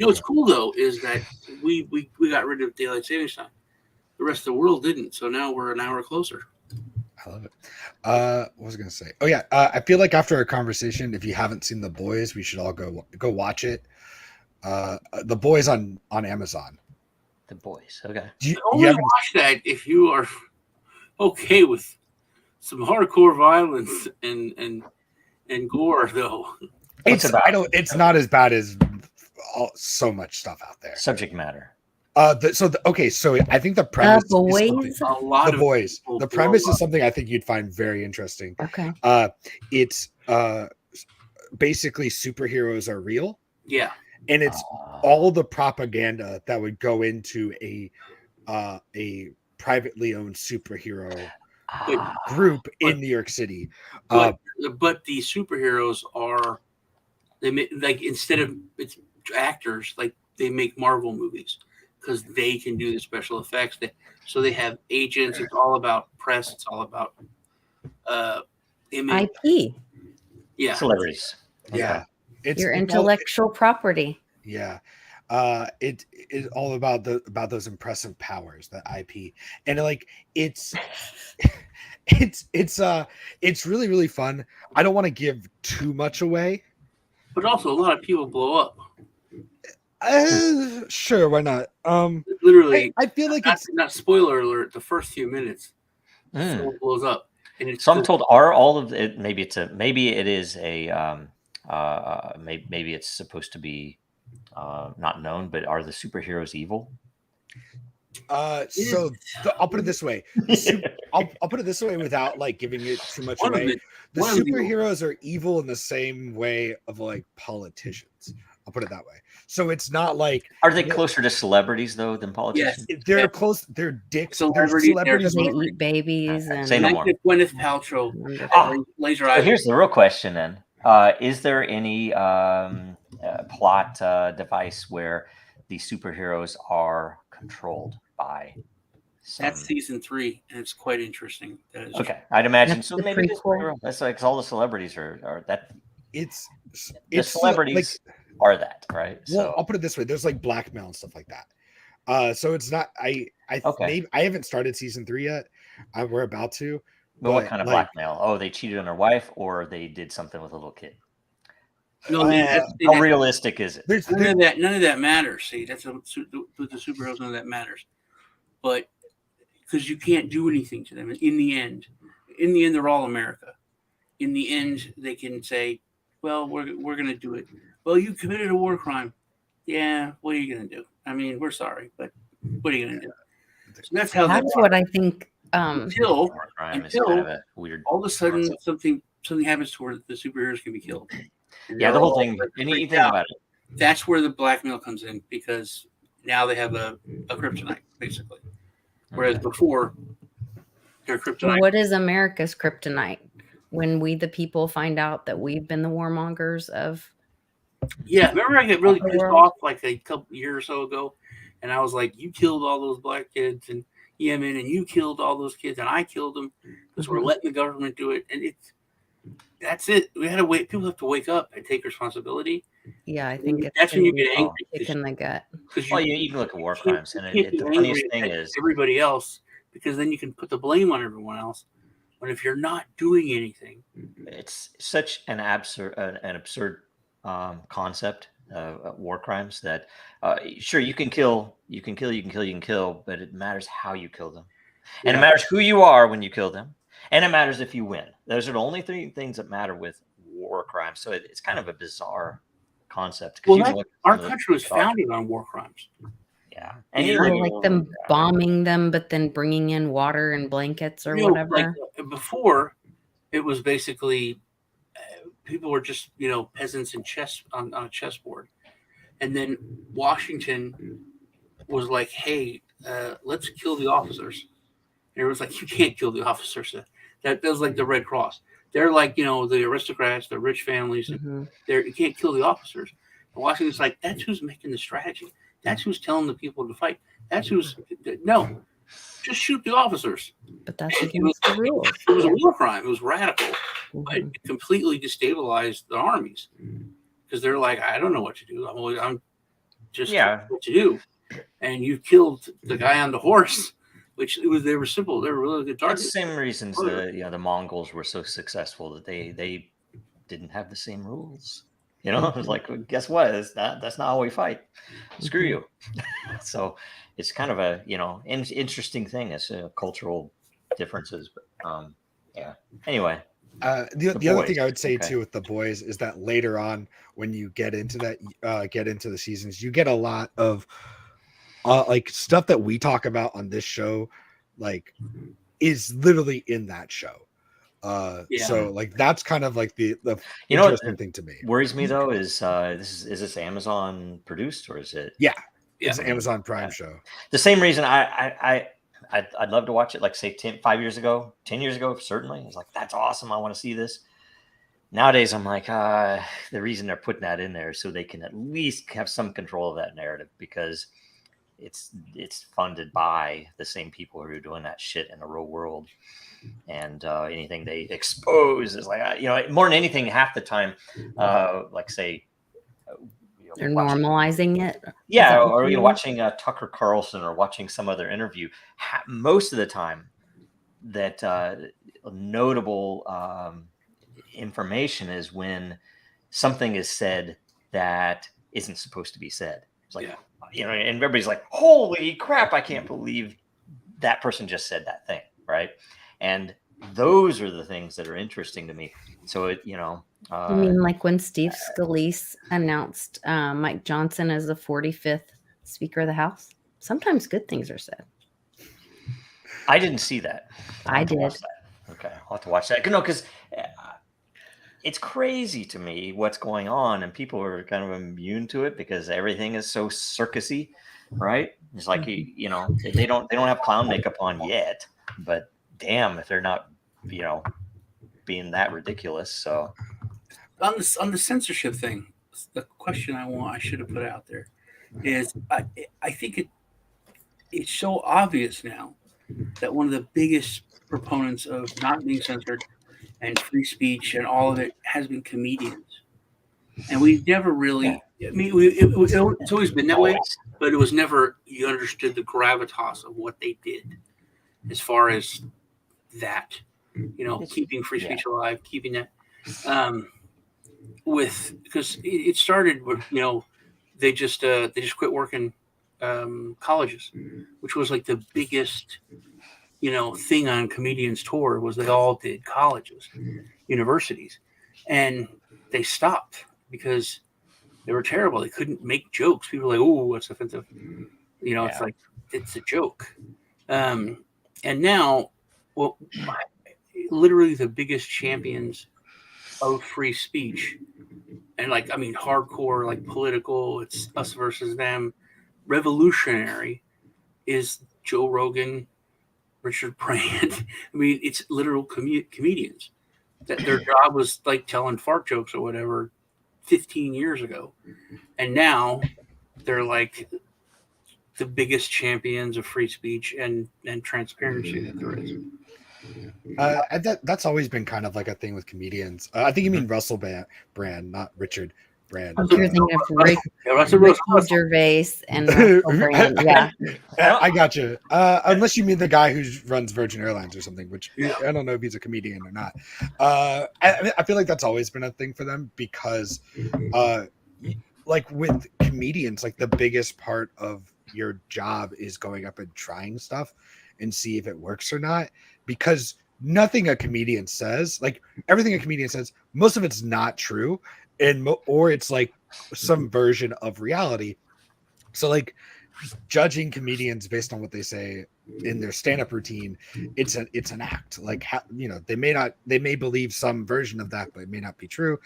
S4: What's cool though is that we got rid of daylight savings time. The rest of the world didn't, so now we're an hour closer.
S1: I love it. What was I going to say? Oh yeah, I feel like after our conversation, if you haven't seen The Boys, we should all go watch it. The Boys on Amazon.
S2: The Boys. Okay.
S4: You only watch that if you are okay with some hardcore violence and gore, though.
S1: It's not as bad as so much stuff out there.
S2: Subject matter.
S1: So I think the premise
S3: The Boys.
S1: The premise is something I think you'd find very interesting.
S3: Okay.
S1: It's basically superheroes are real.
S4: Yeah.
S1: And it's all the propaganda that would go into a privately owned superhero group in New York City.
S4: But the superheroes are instead of it's actors, like they make Marvel movies because they can do the special effects. So they have agents. It's all about press. It's all about image.
S3: IP.
S4: Yeah.
S2: Celebrities.
S1: Yeah. It's
S3: your intellectual property.
S1: Yeah. It is all about those impressive powers, that IP. And it's really, really fun. I don't want to give too much away.
S4: But also a lot of people blow up.
S1: Sure, why not?
S4: Literally,
S1: I feel like
S4: it's not spoiler alert. The first few minutes, someone blows up, and it's.
S2: So I'm told, are all of it? Maybe it's supposed to be not known, but are the superheroes evil?
S1: I'll put it this way. I'll put it this way without giving it too much away. The superheroes are evil in the same way of politicians. I'll put it that way. So it's not
S2: Are they closer to celebrities though than politicians?
S1: Yes, they're close. They're dicks.
S4: Celebrities.
S3: They eat babies. And
S2: say no more.
S4: Gwyneth Paltrow. Laser eyes.
S2: So here's the real question then: is there any plot device where the superheroes are controlled by?
S4: That's season 3, and it's quite interesting. That is
S2: okay. I'd imagine so. Maybe
S3: cool.
S2: that's because all the celebrities are that.
S1: It's
S2: the celebrities are that right?
S1: Well, I'll put it this way: there's blackmail and stuff like that. So it's not. I haven't started season 3 yet. We're about to.
S2: But what kind of blackmail? Oh, they cheated on their wife, or they did something with a little kid.
S4: No,
S2: how realistic is it?
S4: None of that matters. See, that's with the superheroes. None of that matters. But because you can't do anything to them in the end, they're all America. In the end, they can say, "Well, we're going to do it." Well, you committed a war crime. Yeah, what are you going to do? I mean, we're sorry, but what are you going to do? So that's how.
S3: That's what I think.
S4: Until
S2: kind of weird.
S4: All of a sudden, something happens to where the superheroes can be killed.
S2: Yeah, the whole thing. Anything about it.
S4: That's where the blackmail comes in, because now they have a kryptonite, basically. Whereas before, their kryptonite.
S3: What is America's kryptonite? When we, the people, find out that we've been the warmongers of.
S4: Yeah, remember I got really pissed off a couple years or so ago, and I was like, "You killed all those black kids in Yemen, and you killed all those kids, and I killed them because we're letting the government do it." And that's it. We had to wait. People have to wake up and take responsibility.
S3: Yeah, I think it's
S4: That's when you
S3: gonna
S4: get
S3: be
S4: angry
S3: kick in the gut.
S4: because
S2: Well, you can look at war
S4: you can't,
S2: crimes, and
S4: you can't
S2: the
S4: be
S2: funniest
S4: angry
S2: thing
S4: at
S2: is
S4: everybody else, because then you can put the blame on everyone else. But if you're not doing anything,
S2: it's such an absurd concept of war crimes that sure you can kill, but it matters how you kill them, and it
S4: yeah.
S2: matters who you are when you kill them, and it matters if you win. Those are the only three things that matter with war crimes. So it's kind of a bizarre concept because
S4: Well,
S2: you can
S4: that,
S2: look at
S4: our
S2: some of the
S4: country was
S2: documents.
S4: founded on war crimes.
S2: Yeah, and
S4: You
S2: you
S4: know,
S3: Or
S2: look
S3: like them bombing them, but then bringing in water and blankets or
S4: you know, like
S3: whatever.
S4: before, it was basically people were just peasants in chess on a chessboard, and then Washington was like, "Hey, let's kill the officers." And it was like, "You can't kill the officers." That was like the Red Cross. They're like the aristocrats, the rich families.
S3: hmm
S4: You can't kill the officers. And Washington's like, that's who's making the strategy. That's who's telling the people to fight. That's who's no, just shoot the officers.
S3: But that's
S4: And
S3: against the rules.
S4: it was a war crime. It was radical, but
S3: Mhm.
S4: it completely destabilized the armies because they're like, I don't know what to do. I'm just what to do. And you killed the guy on the horse, which they were simple. They were really good
S2: It's the
S4: targets.
S2: same reasons the Mongols were so successful, that they didn't have the same rules. It was like, well, guess what? That's not how we fight. Screw
S3: Mhm.
S2: you. So it's kind of a interesting thing. It's cultural differences, but yeah. Anyway,
S1: The other thing I would say
S2: Okay.
S1: too with the boys is that later on, when you get into the seasons, you get a lot of like stuff that we talk about on this show, like is literally in that show. So like that's kind of like the
S2: You know what
S1: interesting thing to me.
S2: worries me though is this Amazon produced, or is it?
S1: Yeah, it's
S4: Yeah.
S1: an Amazon Prime show.
S2: The same reason I'd love to watch it, like say 10 years ago, certainly. It's like, that's awesome, I want to see this. Nowadays I'm like, the reason they're putting that in there is so they can at least have some control of that narrative, because it's funded by the same people who are doing that shit in the real world. And anything they expose is like, more than anything, half the time, like say
S3: They're
S2: watching,
S3: normalizing it.
S2: yeah,
S3: Is that what
S2: or
S3: you mean?
S2: watching Tucker Carlson or watching some other interview. Most of the time, that notable information is when something is said that isn't supposed to be said. It's like, and everybody's like, holy crap, I can't believe that person just said that thing, right? And those are the things that are interesting to me. So
S3: I mean, like when Steve Scalise announced Mike Johnson as the 45th Speaker of the House. Sometimes good things are said.
S2: I didn't see that.
S3: I did.
S2: Okay, I'll have to watch that. No, because it's crazy to me what's going on, and people are kind of immune to it because everything is so circusy, right? It's like they don't have clown makeup on yet, but damn if they're not being that ridiculous. So
S4: on the censorship thing, the question I should have put out there is I think it's so obvious now that one of the biggest proponents of not being censored and free speech and all of it has been comedians, and we never really. I mean, it's always been that way, but it was never you understood the gravitas of what they did, as far as that, keeping free speech alive, keeping that. Because it started with they just quit working colleges, which was like the biggest thing on comedians tour was they all did colleges, universities, and they stopped because they were terrible. They couldn't make jokes. People were like, "Oh, what's offensive?" It's like it's a joke. And now, well, literally the biggest champions of free speech, and hardcore, like political, it's us versus them, revolutionary, is Joe Rogan, Richard Brandt. I mean, it's literal comedians that their job was like telling fart jokes or whatever 15 years ago, and now they're like the biggest champions of free speech and transparency that there is.
S1: And that's always been kind of like a thing with comedians. I think you mean Russell Brand, not Richard. Brand.
S3: I'm sure thinking of Rick,
S4: Russell
S3: Ricky Gervais and Russell Brand. Yeah.
S1: I got you. Unless you mean the guy who runs Virgin Airlines or something, which I don't know if he's a comedian or not. I feel like that's always been a thing for them because, like with comedians, like the biggest part of your job is going up and trying stuff and see if it works or not. Because nothing a comedian says, like everything a comedian says, most of it's not true, or it's like some version of reality. So like judging comedians based on what they say in their stand-up routine, it's an act. Like they may believe some version of that, but it may not be true.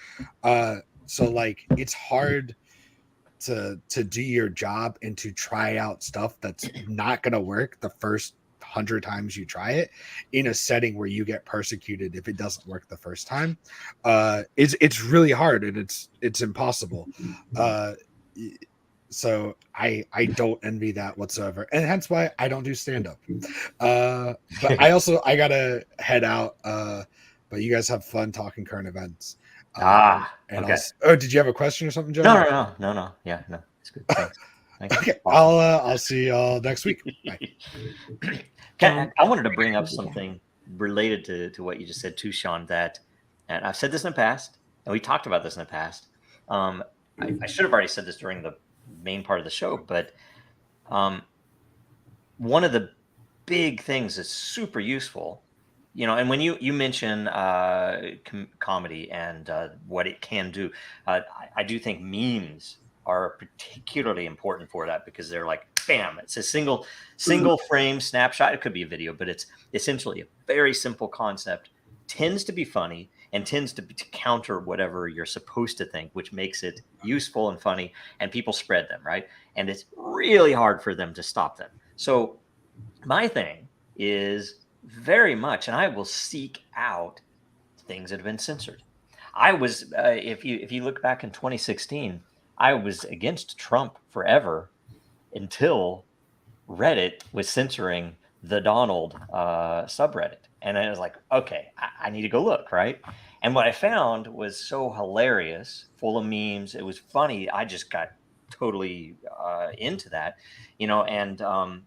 S1: So like it's hard to do your job and to try out stuff that's not going to work the first 100 times you try it in a setting where you get persecuted if it doesn't work the first time. It's really hard, and it's impossible. So I don't envy that whatsoever, and hence why I don't do stand-up. But I gotta head out, but you guys have fun talking current events. And
S2: okay.
S1: Did you have a question or something, Joe?
S2: No. Yeah, no, it's good. Thanks.
S1: Okay,
S2: Awesome.
S1: I'll see y'all next week. Bye.
S2: I wanted to bring up something related to what you just said too, Sean, and I've said this in the past, and we talked about this in the past. I should have already said this during the main part of the show, but one of the big things that's super useful, and when you mention comedy and what it can do, I do think memes are particularly important for that, because they're like, bam, it's a single frame snapshot. It could be a video, but it's essentially a very simple concept, tends to be funny, and tends to counter whatever you're supposed to think, which makes it useful and funny, and people spread them, right? And it's really hard for them to stop them. So my thing is very much, and I will seek out things that have been censored. I was, if you look back in 2016, I was against Trump forever until Reddit was censoring the Donald subreddit. And I was like, okay, I need to go look, right? And what I found was so hilarious, full of memes. It was funny. I just got totally into that, and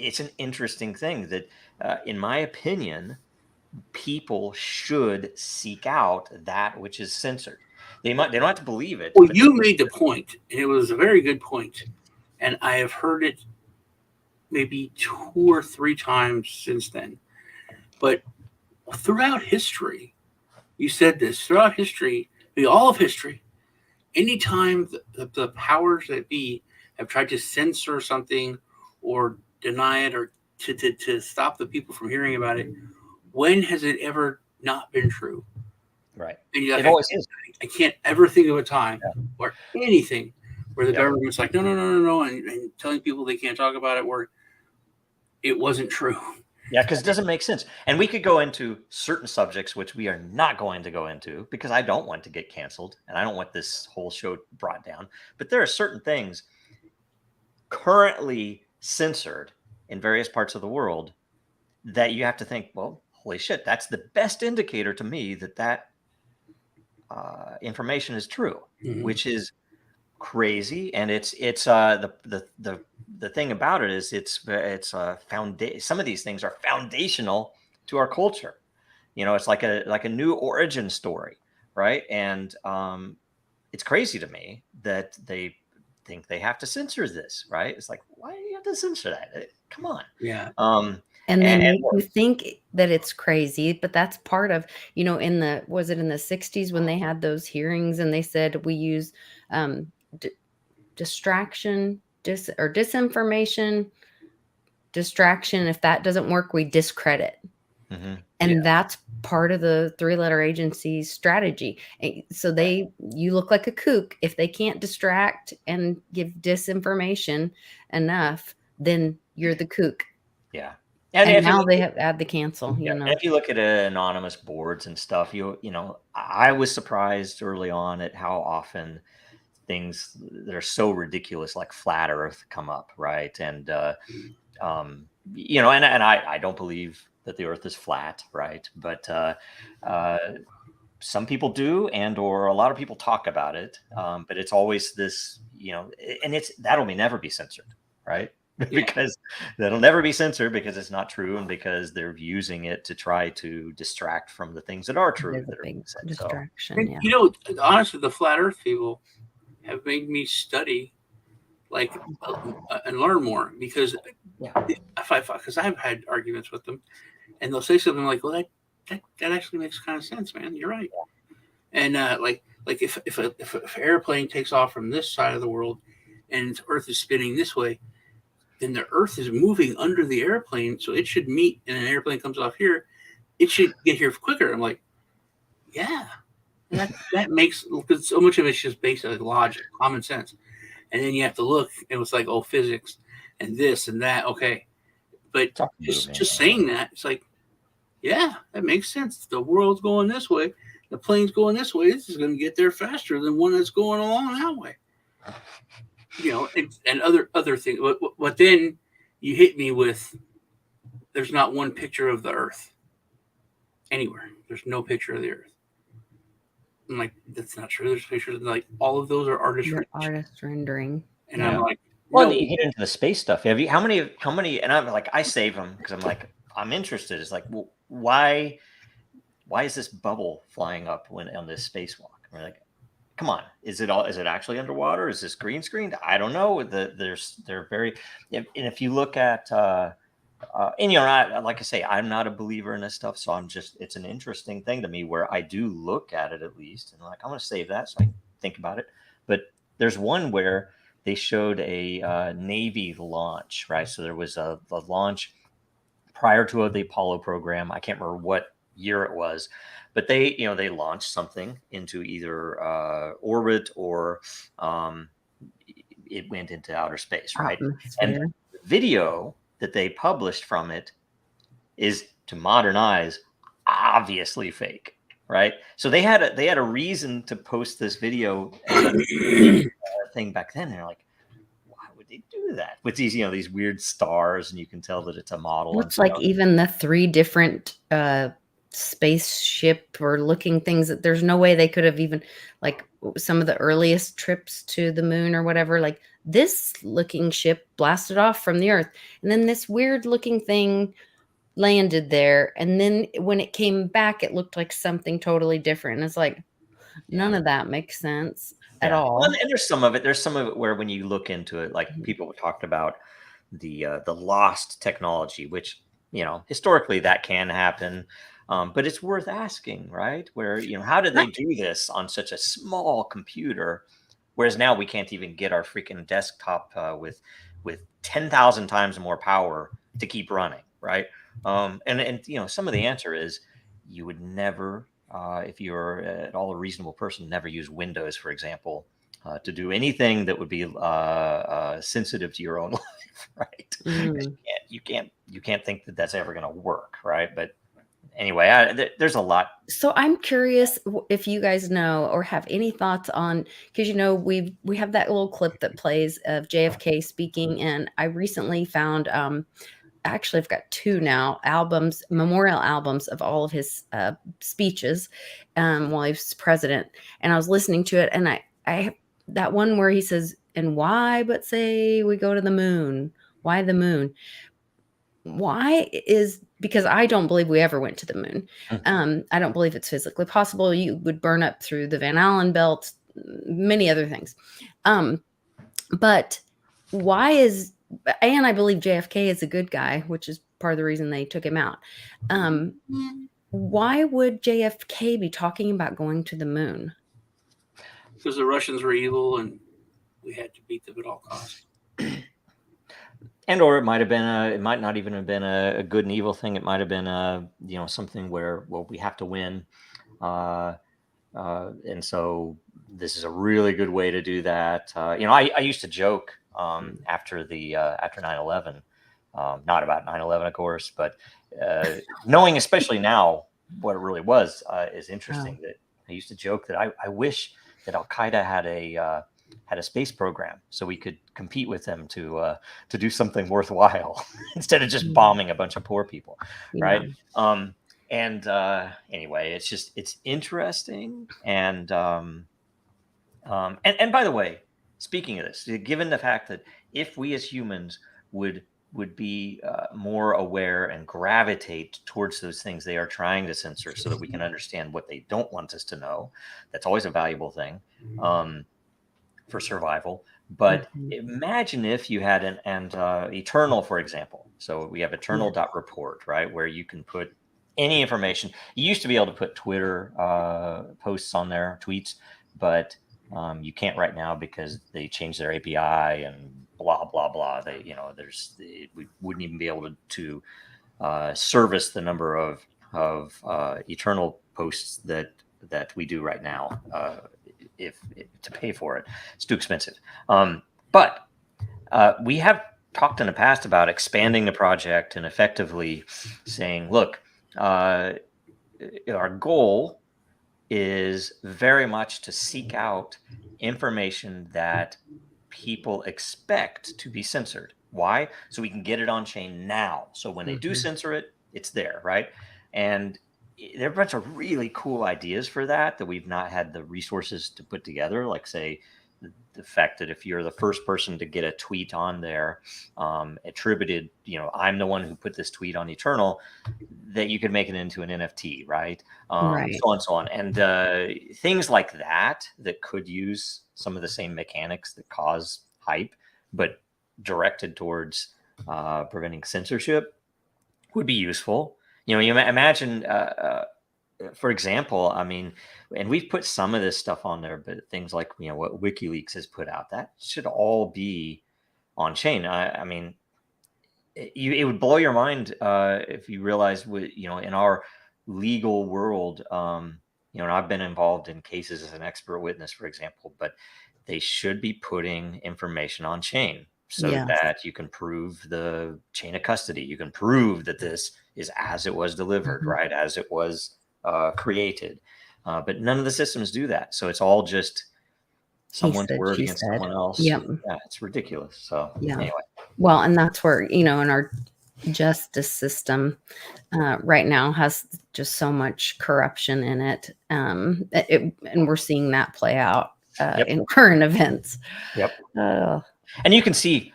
S2: it's an interesting thing that, in my opinion, people should seek out that which is censored. They don't have to believe it.
S4: Well, you made the point, and it was a very good point. And I have heard it maybe 2 or 3 times since then. But throughout history, you said this, throughout history, all of history, anytime the powers that be have tried to censor something or deny it or to stop the people from hearing about it, when has it ever not been true?
S2: Right.
S4: And
S2: it always is.
S4: I can't ever think of a time or anything where the government's like, no, and telling people they can't talk about it where it wasn't true.
S2: Yeah, because it doesn't make sense. And we could go into certain subjects, which we are not going to go into, because I don't want to get canceled and I don't want this whole show brought down. But there are certain things currently censored in various parts of the world that you have to think, well, holy shit, that's the best indicator to me that information is true, which is crazy. And it's the thing about it is it's some of these things are foundational to our culture. It's like a new origin story, right? And it's crazy to me that they think they have to censor this, right? It's like, why do you have to censor that? Come on.
S4: Yeah.
S3: And then you think that it's crazy, but that's part of, was it in the 60s when they had those hearings and they said we use distraction, disinformation, distraction. If that doesn't work, we discredit. And that's part of the 3-letter agency's strategy. So you look like a kook. If they can't distract and give disinformation enough, then you're the kook.
S2: Yeah.
S3: And now they have had to cancel,
S2: If you look at anonymous boards and stuff, I was surprised early on at how often things that are so ridiculous, like flat Earth, come up, right? And and I don't believe that the Earth is flat, right? But some people do, and or a lot of people talk about it, but it's always this, and that'll never be censored, right? Because that'll never be censored because it's not true, and because they're using it to try to distract from the things that are true.
S3: There's
S2: That
S3: a big
S2: said.
S3: distraction.
S4: And,
S3: Yeah.
S4: Honestly, the flat Earth people have made me study, and learn more, because because I've had arguments with them, and they'll say something like, "Well, that actually makes kind of sense, man. You're right." And like if an airplane takes off from this side of the world, and Earth is spinning this way, then the Earth is moving under the airplane, so it should meet. And an airplane comes off here, it should get here quicker. I'm like, yeah, that makes, because so much of it's just based on logic, common sense, and then you have to look, and it's like, oh, physics and this and that. Okay, but just saying that, it's like, yeah, that makes sense. The world's going this way, the plane's going this way. This is going to get there faster than one that's going along that way. And other things. But then you hit me with, there's not one picture of the Earth anywhere. There's no picture of the Earth. I'm like, that's not true. There's pictures. Like, all of those are artist
S3: rendering.
S4: And I'm like,
S2: well, you get into the space stuff. How many? And I'm like, I save them because I'm like, I'm interested. It's like, well, why is this bubble flying up on this spacewalk? We're like, come on, is it actually underwater? Is this green screened? I don't know. They're very, and if you look at, and like I say, I'm not a believer in this stuff, so it's an interesting thing to me where I do look at it at least, and I'm like, I'm going to save that so I can think about it. But there's one where they showed a Navy launch, right? So there was a launch prior to the Apollo program. I can't remember what year it was, but they launched something into either orbit or it went into outer space, right? And the video that they published from it is, to modernize, obviously fake, right? So they had a reason to post this video thing back then. They're like, why would they do that with these these weird stars, and you can tell that it's a model.
S3: Looks like even the 3 different spaceship or looking things, that there's no way they could have even, like, some of the earliest trips to the moon or whatever, like, this looking ship blasted off from the Earth, and then this weird looking thing landed there, and then when it came back, it looked like something totally different. And it's like, none of that makes sense at all.
S2: Well, and there's some of it where, when you look into it, like people talked about the lost technology, which historically that can happen. But it's worth asking, right? Where, how did they do this on such a small computer? Whereas now we can't even get our freaking desktop with 10,000 times more power to keep running, right? And some of the answer is, you would never, if you're at all a reasonable person, never use Windows, for example, to do anything that would be sensitive to your own life, right? You can't think that that's ever going to work, right? But anyway, there's a lot.
S3: So I'm curious if you guys know or have any thoughts on, because we have that little clip that plays of JFK speaking, and I recently found actually I've got 2 now memorial albums of all of his speeches while he was president, and I was listening to it, and I that one where he says, "And why but say we go to the moon? Why the moon?" Because I don't believe we ever went to the moon. I don't believe it's physically possible. You would burn up through the Van Allen belt, many other things. But why and I believe JFK is a good guy, which is part of the reason they took him out. Why would JFK be talking about going to the moon?
S4: Because the Russians were evil and we had to beat them at all costs.
S2: And or it might not even have been a good and evil thing. It might have been something where, well, we have to win, and so this is a really good way to do that. I used to joke after 9/11, not about 9/11, of course, but knowing especially now what it really was is interesting. That I used to joke that I wish that Al Qaeda had a space program so we could compete with them to do something worthwhile instead of just bombing a bunch of poor people, right? And anyway, it's interesting. And by the way, speaking of this, given the fact that if we as humans would be more aware and gravitate towards those things they are trying to censor so that we can understand what they don't want us to know, that's always a valuable thing for survival. But imagine if you had an Eternal, for example. So we have eternal.report, right, where you can put any information. You used to be able to put Twitter posts on there, tweets, but you can't right now because they changed their API and blah blah blah. They, we wouldn't even be able to service the number of Eternal posts that we do right now. If to pay for it, it's too expensive. But we have talked in the past about expanding the project and effectively saying, look, our goal is very much to seek out information that people expect to be censored. Why? So we can get it on chain now. So when they do censor it, it's there, right? And there are a bunch of really cool ideas for that we've not had the resources to put together. Like, say, the fact that if you're the first person to get a tweet on there attributed, I'm the one who put this tweet on Eternal, that you could make it into an NFT, right?
S3: Right.
S2: So on and so on. And things like that could use some of the same mechanics that cause hype, but directed towards preventing censorship would be useful. You imagine, for example, I mean, and we've put some of this stuff on there, but things like, what WikiLeaks has put out, that should all be on chain. I mean, it would blow your mind if you realize, in our legal world, and I've been involved in cases as an expert witness, for example, but they should be putting information on chain so that you can prove the chain of custody. You can prove that this is as it was delivered, right? As it was created. But none of the systems do that. So it's all just someone's word against someone else.
S3: Yep.
S2: Yeah, it's ridiculous. So anyway.
S3: Well, and that's where, in our justice system right now has just so much corruption in it. And we're seeing that play out in current events.
S2: Yep. And you can see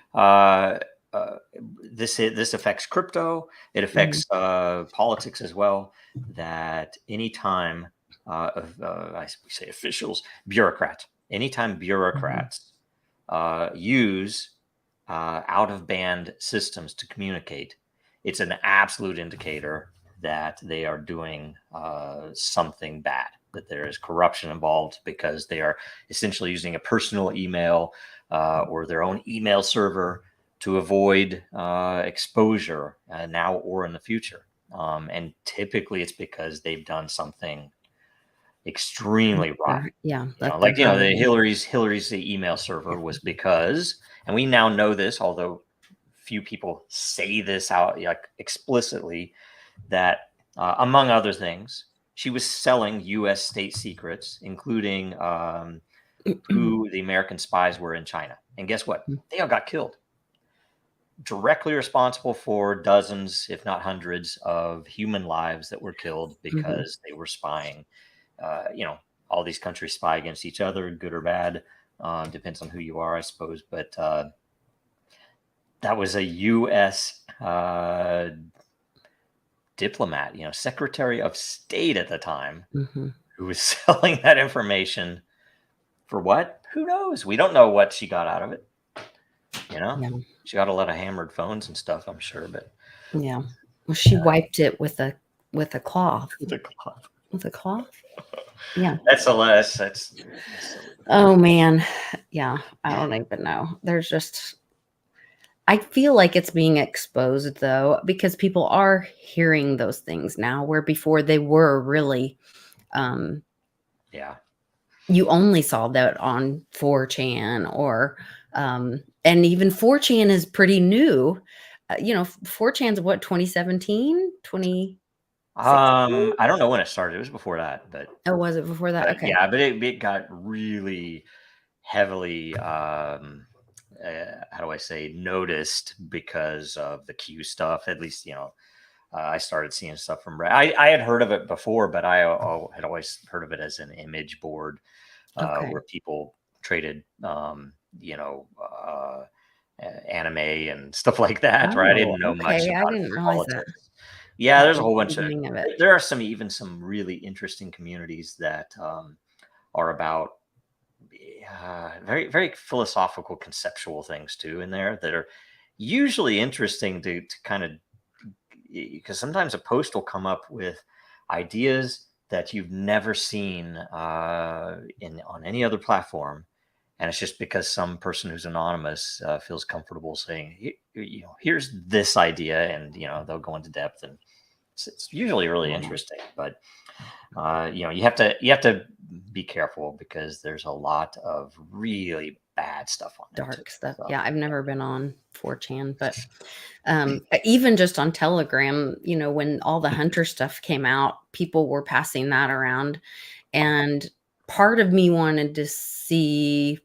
S2: this affects crypto. It affects politics as well. That anytime I say officials, bureaucrats, anytime bureaucrats use out of band systems to communicate, it's an absolute indicator that they are doing something bad, that there is corruption involved, because they are essentially using a personal email or their own email server to avoid exposure now or in the future. And typically it's because they've done something extremely wrong.
S3: Yeah.
S2: The Hillary's email server was because, and we now know this, although few people say this out explicitly, that among other things, she was selling U.S. state secrets, including who the American spies were in China. And guess what? They all got killed. Directly responsible for dozens, if not hundreds, of human lives that were killed because they were spying. All these countries spy against each other, good or bad. Depends on who you are, I suppose. But that was a U.S. diplomat, Secretary of State at the time, who was selling that information for what? Who knows? We don't know what she got out of it. She got a lot of hammered phones and stuff, I'm sure. But
S3: well, she wiped it with a cloth. With a cloth. Yeah.
S2: That's a less. That's.
S3: Oh man, yeah. I don't even know. There's just. I feel like it's being exposed though, because people are hearing those things now, where before they were really. You only saw that on 4chan or. And even 4chan is pretty new. 4chan's what, 2017, 20.
S2: I don't know when it started. It was before that, but
S3: was it before that? Okay.
S2: Yeah, but it got really heavily, how do I say, noticed because of the Q stuff. At least, I started seeing stuff from I had heard of it before, but I had always heard of it as an image board
S3: Okay.
S2: where people traded, anime and stuff like that, right? I didn't know much
S3: Okay. I
S2: about it
S3: didn't
S2: for
S3: realize that.
S2: politics. Yeah, there's a
S3: The
S2: whole bunch of.
S3: beginning of it.
S2: There are some really interesting communities that are about very very philosophical, conceptual things too in there that are usually interesting to kind of, because sometimes a post will come up with ideas that you've never seen on any other platform, and it's just because some person who's anonymous feels comfortable saying, here's this idea, and they'll go into depth, and it's usually really interesting. But you have to be careful because there's a lot of really bad stuff on there.
S3: Dark
S2: too.
S3: stuff.
S2: So,
S3: Yeah, I've never been on 4chan, but even just on Telegram, when all the Hunter stuff came out, people were passing that around, and part of me wanted to see,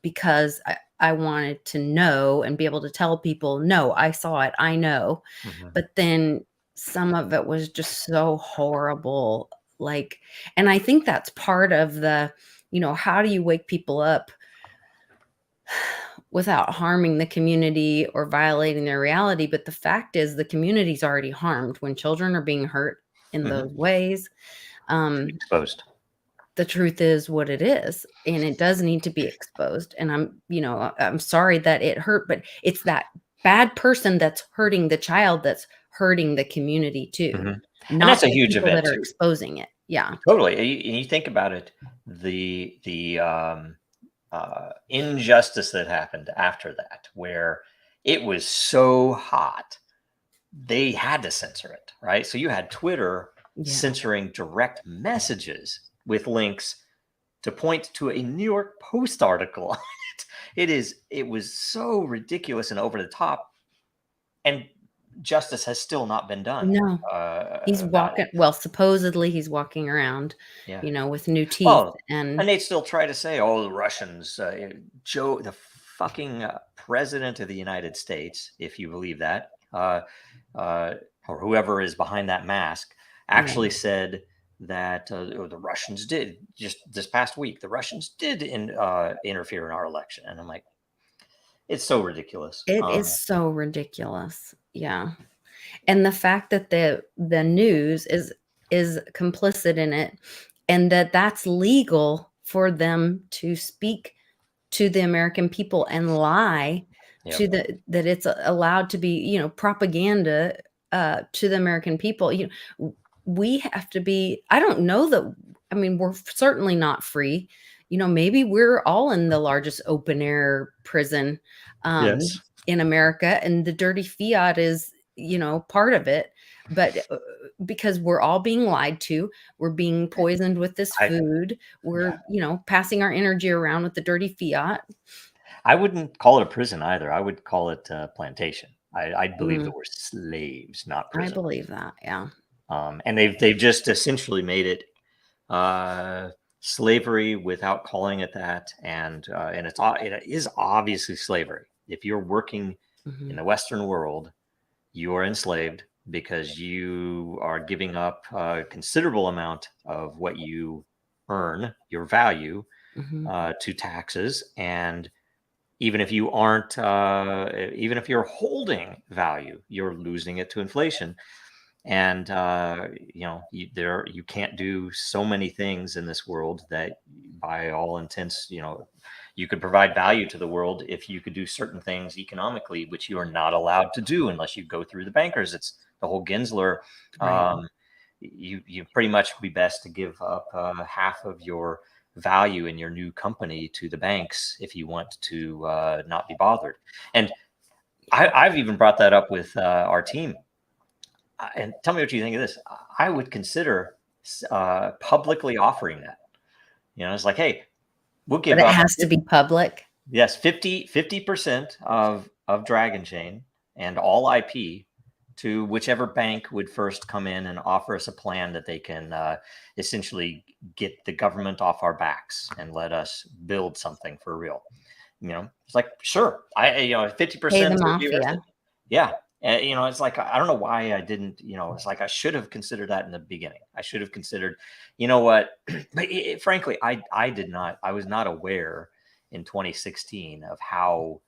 S3: because I wanted to know and be able to tell people, no, I saw it, I know. But then some of it was just so horrible. And I think that's part of the, how do you wake people up without harming the community or violating their reality? But the fact is, the community's already harmed when children are being hurt in those ways.
S2: exposed.
S3: The truth is what it is, and it does need to be exposed. And I'm sorry that it hurt, but it's that bad person that's hurting the child that's hurting the community too.
S2: And
S3: Not
S2: that's a
S3: the
S2: huge
S3: people
S2: event
S3: that are
S2: too.
S3: exposing it. Yeah.
S2: Totally. And you think about it, the injustice that happened after that, where it was so hot, they had to censor it, right? So you had Twitter censoring direct messages with links to point to a New York Post article on it. It was so ridiculous and over the top, and justice has still not been done.
S3: No. He's walking. Well, supposedly he's walking around, with new teeth.
S2: Well,
S3: and
S2: they still try to say, "Oh, the Russians, Joe, the fucking president of the United States, if you believe that, or whoever is behind that mask, actually said that the Russians did just this past week. The Russians did interfere in our election," and I'm like, it's so ridiculous.
S3: It is so ridiculous. Yeah. And the fact that the news is complicit in it, and that's legal for them to speak to the American people and lie to that it's allowed to be, propaganda to the American people. We have to be, I don't know that, I mean, we're certainly not free. Maybe we're all in the largest open air prison in America, and the dirty Fiat is, part of it. But because we're all being lied to, we're being poisoned with this food, we're, passing our energy around with the dirty Fiat.
S2: I wouldn't call it a prison either. I would call it a plantation. I believe that we're slaves, not prison.
S3: I believe that, yeah.
S2: And they've just essentially made it slavery without calling it that, and it is obviously slavery. If you're working in the Western world, you are enslaved because you are giving up a considerable amount of what you earn, your value, to taxes. And even if you aren't, even if you're holding value, you're losing it to inflation. And you can't do so many things in this world that, by all intents, you could provide value to the world if you could do certain things economically, which you are not allowed to do unless you go through the bankers. It's the whole Gensler. Right. You pretty much be best to give up half of your value in your new company to the banks if you want to not be bothered. And I've even brought that up with our team. And tell me what you think of this. I would consider publicly offering that. It's like, hey, we'll give.
S3: But it has to be public.
S2: Yes, 50% of Dragonchain and all IP to whichever bank would first come in and offer us a plan that they can essentially get the government off our backs and let us build something for real. It's like, sure, 50% would be worth it. Yeah. You know, it's like, I don't know why I didn't, you know, it's like I should have considered that in the beginning. I should have considered, you know what, but frankly, I did not, I was not aware in 2016 of how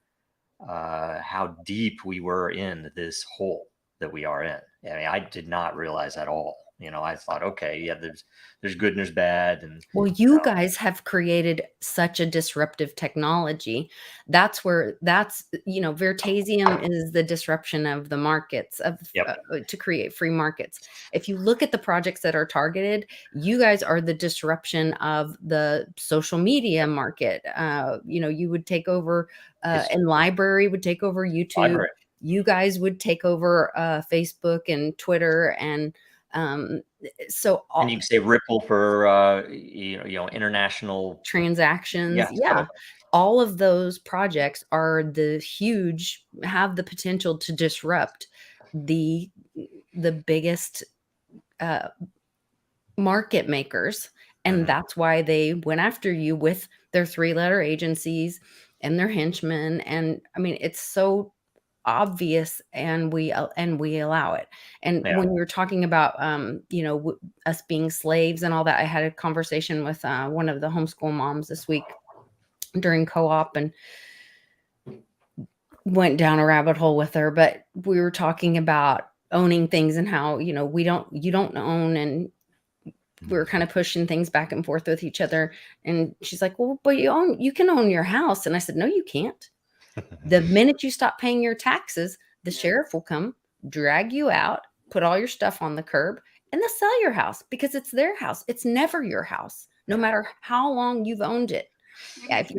S2: deep we were in this hole that we are in. I mean, I did not realize at all. You know, I thought, okay, yeah, there's good and there's bad, and
S3: Well, you guys have created such a disruptive technology. That's Vertasium is the disruption of the markets to create free markets. If you look at the projects that are targeted, you guys are the disruption of the social media market. You would take over, and library would take over YouTube.
S2: Library.
S3: You guys would take over Facebook and Twitter and and
S2: you can say Ripple for international
S3: transactions.
S2: Yeah,
S3: Yeah.
S2: totally.
S3: All of those projects have the potential to disrupt the biggest market makers. And that's why they went after you with their 3-letter agencies and their henchmen. And I mean, it's so obvious, and we allow it. And when you're talking about us being slaves and all that, I had a conversation with one of the homeschool moms this week during co-op and went down a rabbit hole with her, but we were talking about owning things and how you don't own, and we were kind of pushing things back and forth with each other. And she's like, well, but you can own your house. And I said, no, you can't. The minute you stop paying your taxes, the sheriff will come, drag you out, put all your stuff on the curb, and they'll sell your house because it's their house. It's never your house, no matter how long you've owned it. Yeah, if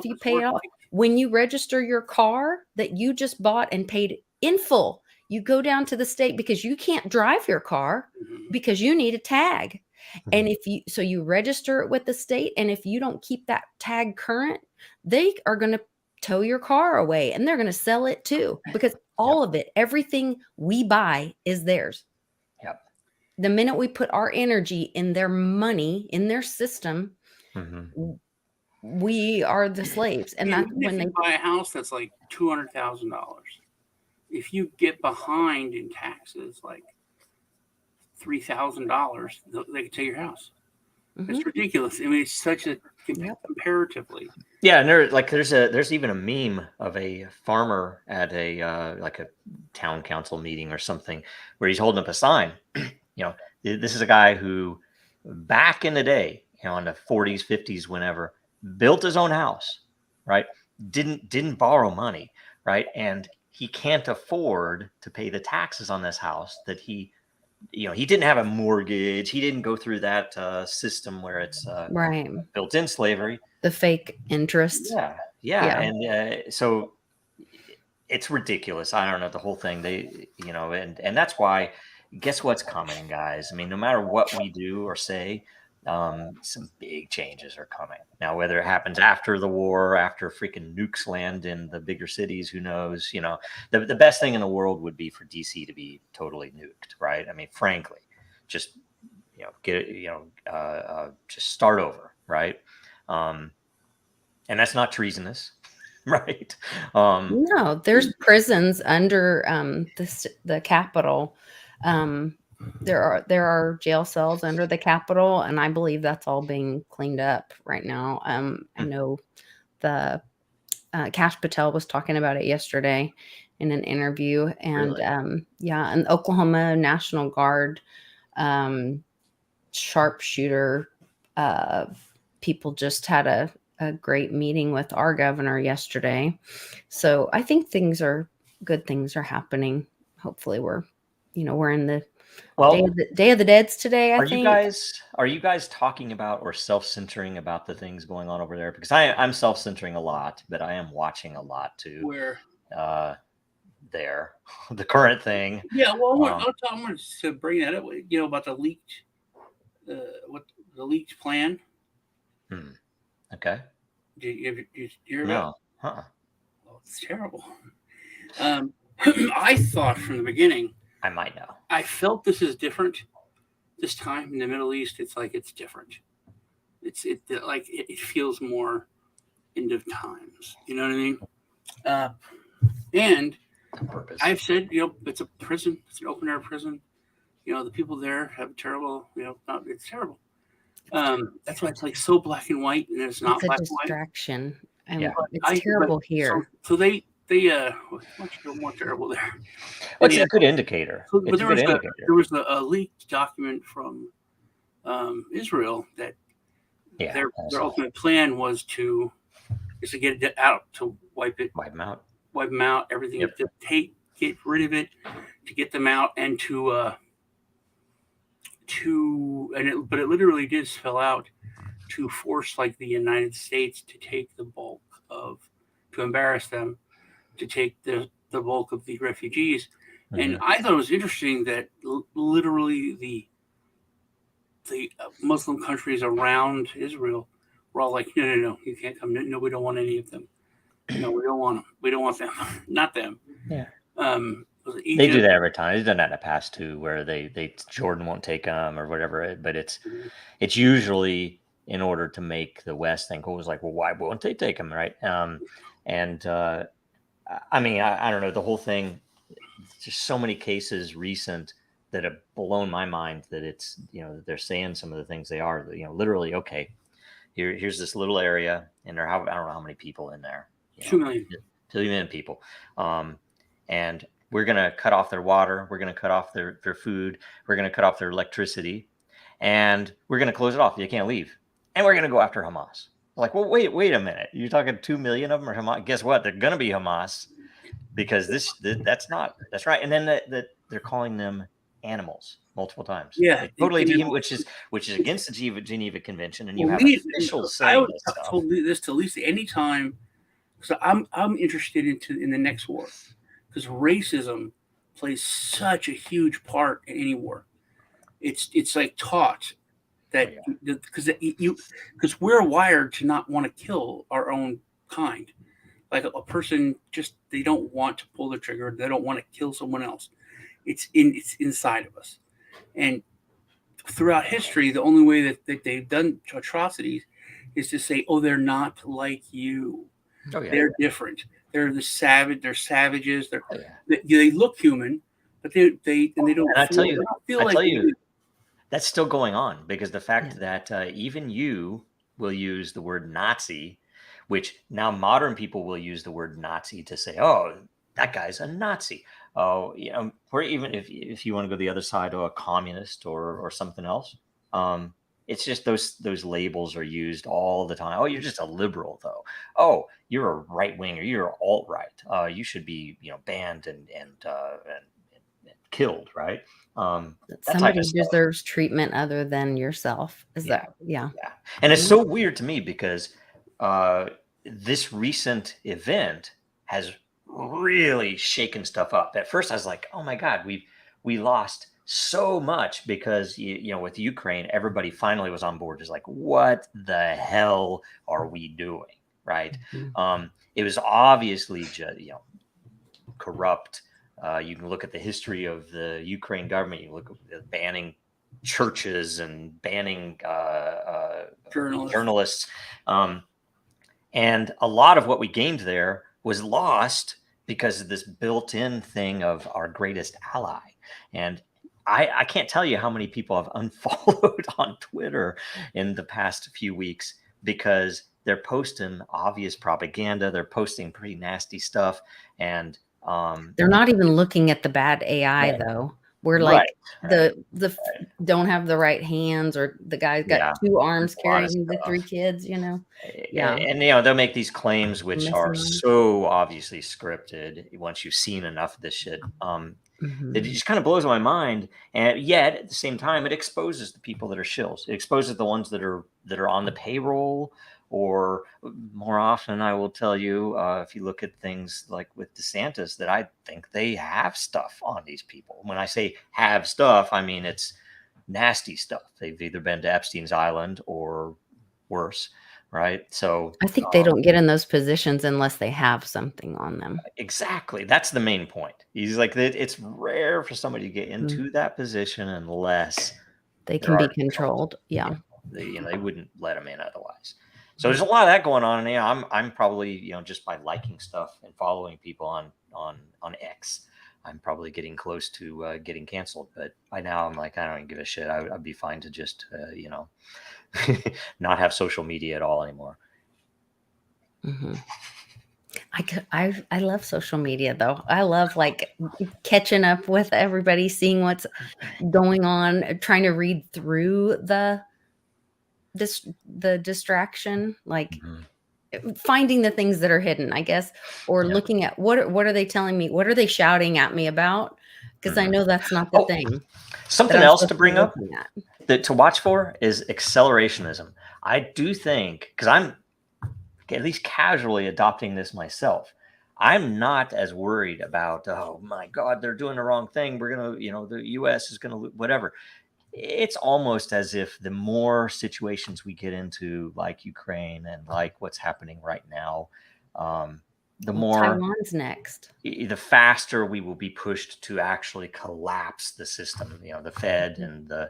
S3: you pay it off, when you register your car that you just bought and paid in full, you go down to the state because you can't drive your car because you need a tag. And you register it with the state, and if you don't keep that tag current, they are going to tow your car away, and they're going to sell it too, because all of it, everything we buy is theirs.
S2: Yep.
S3: The minute we put our energy in their money, in their system, we are the slaves. And that's when they
S4: buy a house that's like $200,000. If you get behind in taxes, like $3,000, they can take your house. It's ridiculous. I mean, it's such a comparatively.
S2: Yeah, and there's even a meme of a farmer at a like a town council meeting or something where he's holding up a sign. This is a guy who back in the day, in the 40s, 50s, whenever, built his own house, right? Didn't borrow money, right? And he can't afford to pay the taxes on this house that he didn't have a mortgage. He didn't go through that system where it's built-in slavery.
S3: The fake interest.
S2: Yeah. And so it's ridiculous. I don't know, the whole thing. And that's why, guess what's coming, guys? I mean, no matter what we do or say, some big changes are coming. Now, whether it happens after the war, after freaking nukes land in the bigger cities, who knows? The best thing in the world would be for DC to be totally nuked, right? I mean, frankly, just just start over, right? And that's not treasonous, right?
S3: No, there's prisons under the Capitol. There are jail cells under the Capitol, and I believe that's all being cleaned up right now. I know the Kash Patel was talking about it yesterday in an interview, and
S2: Really?
S3: an Oklahoma National Guard sharpshooter people just had a great meeting with our governor yesterday. So I think good things are happening. Hopefully we're in the Day of the Deads today, I think.
S2: Are you guys talking about or self-censoring about the things going on over there? Because I'm self-censoring a lot, but I am watching a lot too.
S4: Where?
S2: There, the current thing.
S4: Yeah, well, I wanted to bring that up. About the leaked, the leaked plan.
S2: Okay.
S4: Did you hear about?
S2: No.
S4: Well, it's terrible. I thought from the beginning.
S2: I might know.
S4: I felt this is different this time in the Middle East. It's like it's different. It feels more end of times. You know what I mean? And
S2: purpose.
S4: I've said, it's a prison. It's an open air prison. The people there have terrible, it's terrible. That's why it's like so black and white, and it's not
S3: It's a
S4: black and white.
S3: distraction. And
S2: Yeah.
S3: it's terrible here.
S4: So they much more terrible there.
S2: Well, it's a good indicator.
S4: But
S2: It's a good indicator.
S4: there was a leaked document from Israel that their ultimate plan was to get it out, to wipe them out, everything,
S2: Yep.
S4: to get rid of it, to get them out, and but it literally did spell out to force like the United States to take the bulk to embarrass them, to take the bulk of the refugees.
S2: Mm-hmm.
S4: And I thought it was interesting that literally the Muslim countries around Israel were all like, no, you can't come. No, we don't want any of them. No, we don't want them. We don't want them. Not them.
S2: Yeah.
S4: Egypt,
S2: they do that every time. They've done that in the past too, where they Jordan won't take them or whatever. But it's usually in order to make the West think, well, why won't they take them, right? I mean, I don't know, the whole thing. Just so many cases recent that have blown my mind that it's, they're saying some of the things they are, literally, okay, here's this little area, and I don't know how many people in there.
S4: 2 million.
S2: 2 million people. And we're going to cut off their water. We're going to cut off their food. We're going to cut off their electricity. And we're going to close it off. You can't leave. And we're going to go after Hamas. Like, well, wait a minute. You're talking 2 million of them are Hamas. Guess what? They're going to be Hamas, because that's right. And then they're calling them animals multiple times.
S4: Yeah.
S2: Totally, which is against the Geneva Convention. And you have officials
S4: I
S2: saying
S4: would
S2: this
S4: have
S2: stuff.
S4: told this to Lisa anytime. So I'm interested in the next war, because racism plays such a huge part in any war. It's like taught that because we're wired to not want to kill our own kind. Like a person they don't want to pull the trigger. They don't want to kill someone else. It's inside of us. And throughout history, the only way that they've done atrocities is to say, oh, they're not like you.
S2: Oh, yeah.
S4: They're different. They're the savage. They're savages. They look human, but they don't.
S2: And I tell you,
S4: you,
S2: that's still going on, because the fact that even you will use the word Nazi, which now modern people will use the word Nazi to say, oh, that guy's a Nazi. Oh, or even if you want to go the other side, or a communist or something else. It's just those labels are used all the time. Oh, you're just a liberal, though. Oh, you're a right winger. You're alt-right. You should be, banned and killed, right?
S3: Somebody deserves treatment other than yourself. Yeah.
S2: And it's so weird to me, because this recent event has really shaken stuff up. At first, I was like, oh my God, we lost so much, because with Ukraine, everybody finally was on board. Just like, what the hell are we doing, right?
S3: Mm-hmm.
S2: It was obviously just corrupt. You can look at the history of the Ukraine government. You look at banning churches and banning journalists, and a lot of what we gained there was lost because of this built-in thing of our greatest ally. And I can't tell you how many people have unfollowed on Twitter in the past few weeks, because they're posting obvious propaganda. They're posting pretty nasty stuff. And
S3: they're not even looking at the bad AI, though. We're like the don't have the right hands, or the guy's got 2 arms carrying the 3 kids, Yeah.
S2: And they'll make these claims which are so obviously scripted once you've seen enough of this shit. It just kind of blows my mind. And yet at the same time, it exposes the people that are shills. It exposes the ones that are on the payroll, or more often, I will tell you, if you look at things like with DeSantis, that I think they have stuff on these people. When I say have stuff, I mean it's nasty stuff. They've either been to Epstein's Island or worse, right? So
S3: I think they don't get in those positions unless they have something on them.
S2: Exactly. That's the main point. He's like, it's rare for somebody to get into that position unless
S3: they can be controlled. Yeah.
S2: They wouldn't let them in otherwise. So there's a lot of that going on. And yeah, I'm probably, you know, just by liking stuff and following people on X, I'm probably getting close to getting canceled. But by now I'm like, I don't even give a shit. I'd be fine to just, you know, not have social media at all anymore.
S3: Mm-hmm. I love social media though. I love like catching up with everybody, seeing what's going on, trying to read through the distraction, like finding the things that are hidden, I guess, or looking at what are they telling me? What are they shouting at me about? Because I know that's not the thing.
S2: Something else to bring up that to watch for is accelerationism. I do think, because I'm at least casually adopting this myself, I'm not as worried about, oh my God, they're doing the wrong thing. We're going to, you know, the US is going to, whatever. It's almost as if the more situations we get into, like Ukraine and like what's happening right now, the more
S3: Taiwan's next,
S2: the faster we will be pushed to actually collapse the system. You know, the Fed and the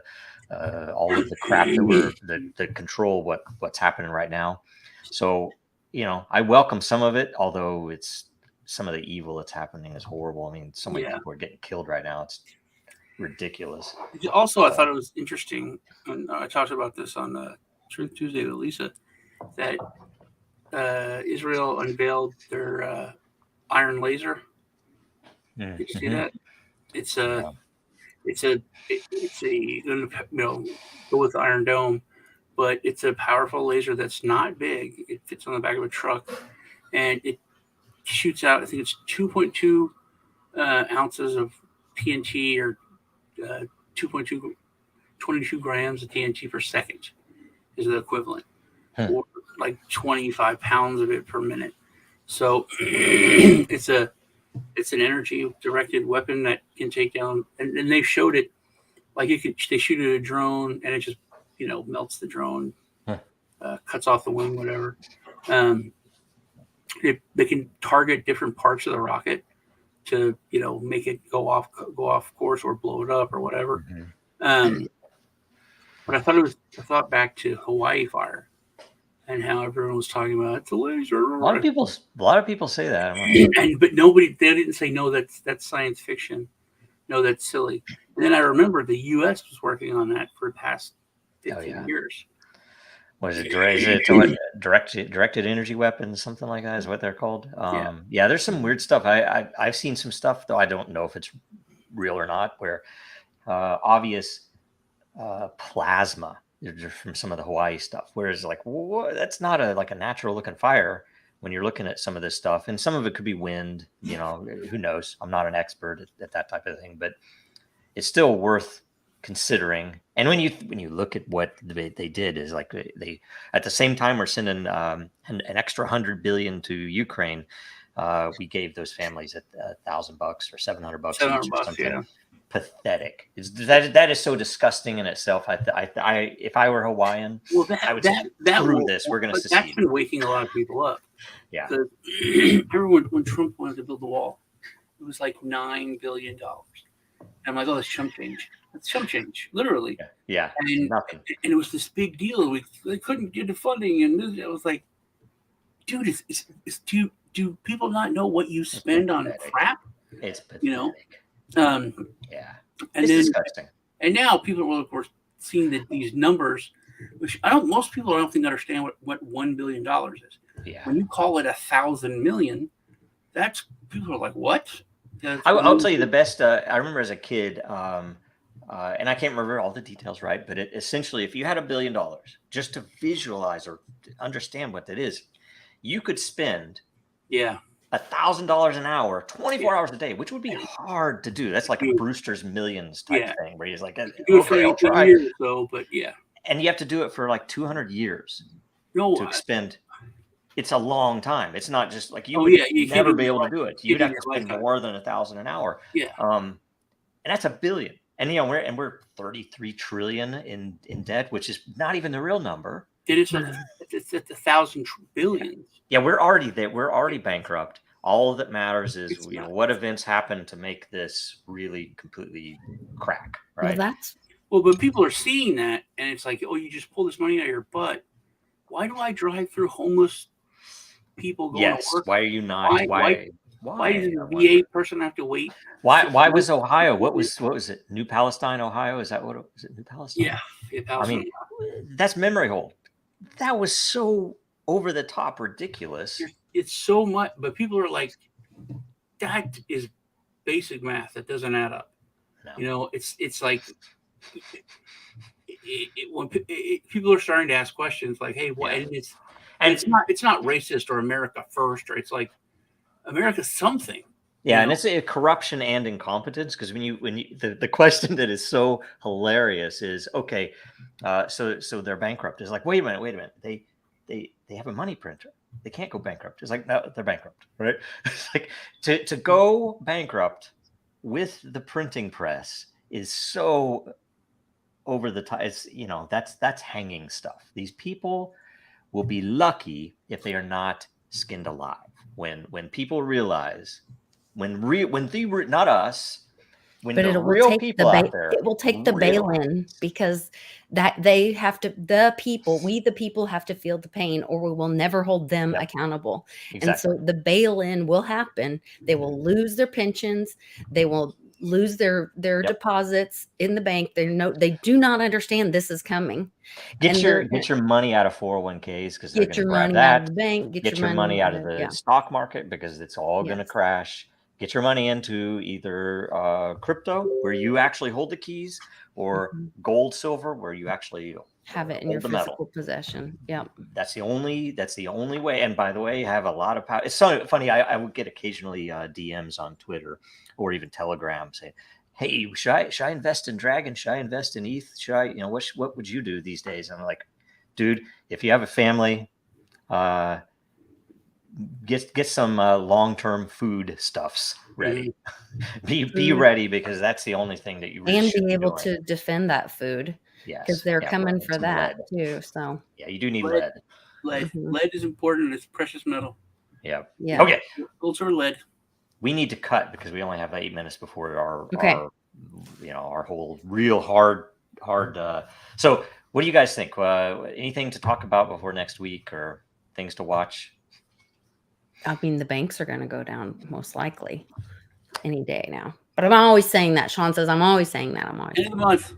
S2: all of the crap that control what's happening right now. So, you know, I welcome some of it, although it's some of the evil that's happening is horrible. I mean, so many people are getting killed right now. It's ridiculous.
S4: Also, I thought it was interesting, and I talked about this on Truth Tuesday with Lisa, that Israel unveiled their iron laser. Did you see that? It's a you know, go with the Iron Dome, but it's a powerful laser that's not big. It fits on the back of a truck, and it shoots out, I think it's 2.2 ounces of TNT, or 22 grams of TNT per second is the equivalent, or like 25 pounds of it per minute. So it's an energy directed weapon that can take down, and they showed it, like they shoot at a drone and it just, you know, melts the drone, cuts off the wing, whatever. They can target different parts of the rocket to, you know, make it go off course or blow it up or whatever. But I thought back to Hawaii fire and how everyone was talking about it's a laser.
S2: A lot of people say that,
S4: but they didn't say no. That's science fiction. No, that's silly. And then I remember the U.S. was working on that for the past 15 years.
S2: What is it? Is it directed energy weapons, something like that is what they're called? Yeah, there's some weird stuff. I've seen some stuff, though I don't know if it's real or not, where obvious plasma from some of the Hawaii stuff. Whereas like, that's not a natural looking fire when you're looking at some of this stuff. And some of it could be wind, you know, who knows? I'm not an expert at that type of thing, but it's still worth considering. And when you look at what they did, is like they at the same time we're sending an extra $100 billion to Ukraine. We gave those families $1,000 or $700 each or something.
S4: Yeah.
S2: Pathetic. That is so disgusting in itself. I if I were Hawaiian, I would say, screw this. We're going to secede.
S4: That's been waking a lot of people up.
S2: Yeah.
S4: Remember when Trump wanted to build the wall, it was like $9 billion. I'm like, oh, that's chump change. That's chump change, literally.
S2: Yeah.
S4: And
S2: nothing.
S4: And it was this big deal. They couldn't get the funding, and I was like, dude, do people not know what you spend on crap?
S2: It's pathetic.
S4: You know.
S2: Yeah.
S4: And
S2: it's
S4: then,
S2: disgusting.
S4: And now people are, of course, seeing these numbers, which most people I don't think understand what $1 billion is.
S2: Yeah.
S4: When you call it 1,000 million, that's, people are like, what?
S2: I'll tell you the best. I remember as a kid, and I can't remember all the details, right? But essentially, if you had $1 billion, just to visualize or understand what that is, you could spend $1,000 an hour, 24 hours a day, which would be hard to do. That's like a Brewster's Millions type thing, where he's like, okay, I'll try.
S4: Years or so, but
S2: and you have to do it for like 200 years to expend. It's a long time. It's not just like you never be able to do it. You'd have to spend more than $1,000 an hour.
S4: Yeah.
S2: And that's $1 billion. And we're 33 trillion in debt, which is not even the real number.
S4: It is. It's 1,000 billion.
S2: Yeah, we're already there. We're already bankrupt. All that matters is what events happen to make this really completely crack. Right.
S3: Well,
S4: but people are seeing that, and it's like, oh, you just pull this money out of your butt. why do I drive through homeless people going
S2: Yes.
S4: to work?
S2: Why are you not?
S4: Why does
S2: I
S4: the
S2: wonder.
S4: VA person have to wait?
S2: Why was Ohio? What was it? New Palestine, Ohio? Is that what it was? It New Palestine?
S4: Yeah,
S2: I mean, that's memory hole. That was so over the top ridiculous.
S4: It's so much, but people are like, that is basic math that doesn't add up.
S2: No.
S4: You know, it's like when people are starting to ask questions like, "Hey, what?"
S2: Yeah.
S4: And it's not racist or America first, or it's like America something.
S2: Yeah, and it's a corruption and incompetence, because when you the question that is so hilarious is, okay, so they're bankrupt. It's like, wait a minute, they have a money printer. They can't go bankrupt. It's like, no, they're bankrupt, right? It's like to go bankrupt with the printing press is so over the top. It's, you know, that's hanging stuff. These people will be lucky if they are not skinned alive. When people realize, not us, when
S3: But
S2: the
S3: it will
S2: real
S3: take
S2: people out there,
S3: it will take the bail-in, because that they have to, we the people have to feel the pain, or we will never hold them accountable.
S2: Exactly.
S3: And so the bail-in will happen. They will lose their pensions. They will lose their deposits in the bank. They do not understand this is coming.
S2: Get your money out of 401ks, because they're going to grab that.
S3: Out of the bank.
S2: Get your money out of the stock market, because it's all going to crash. Get your money into either crypto, where you actually hold the keys, or gold, silver, where you actually
S3: have it in your physical possession. Yeah,
S2: that's the only way. And by the way, have a lot of power. It's so funny. I would get occasionally DMs on Twitter or even Telegram saying, "Hey, should I invest in Dragon? Should I invest in ETH? Should I, what would you do these days?" And I'm like, dude, if you have a family, get some long-term food stuffs ready. Be ready, because that's the only thing that you really
S3: and
S2: should
S3: be able to defend that food.
S2: Yes,
S3: because they're coming for that too. So
S2: yeah, you do need lead.
S4: Lead is important. It's precious metal.
S2: Yeah.
S3: Yeah.
S2: Okay.
S4: Gold or lead.
S2: We need to cut, because we only have 8 minutes before our whole real hard. So what do you guys think? Anything to talk about before next week, or things to watch?
S3: I mean, the banks are going to go down most likely any day now. But I'm always saying that. Sean says I'm always saying that. I'm always
S4: end of the month.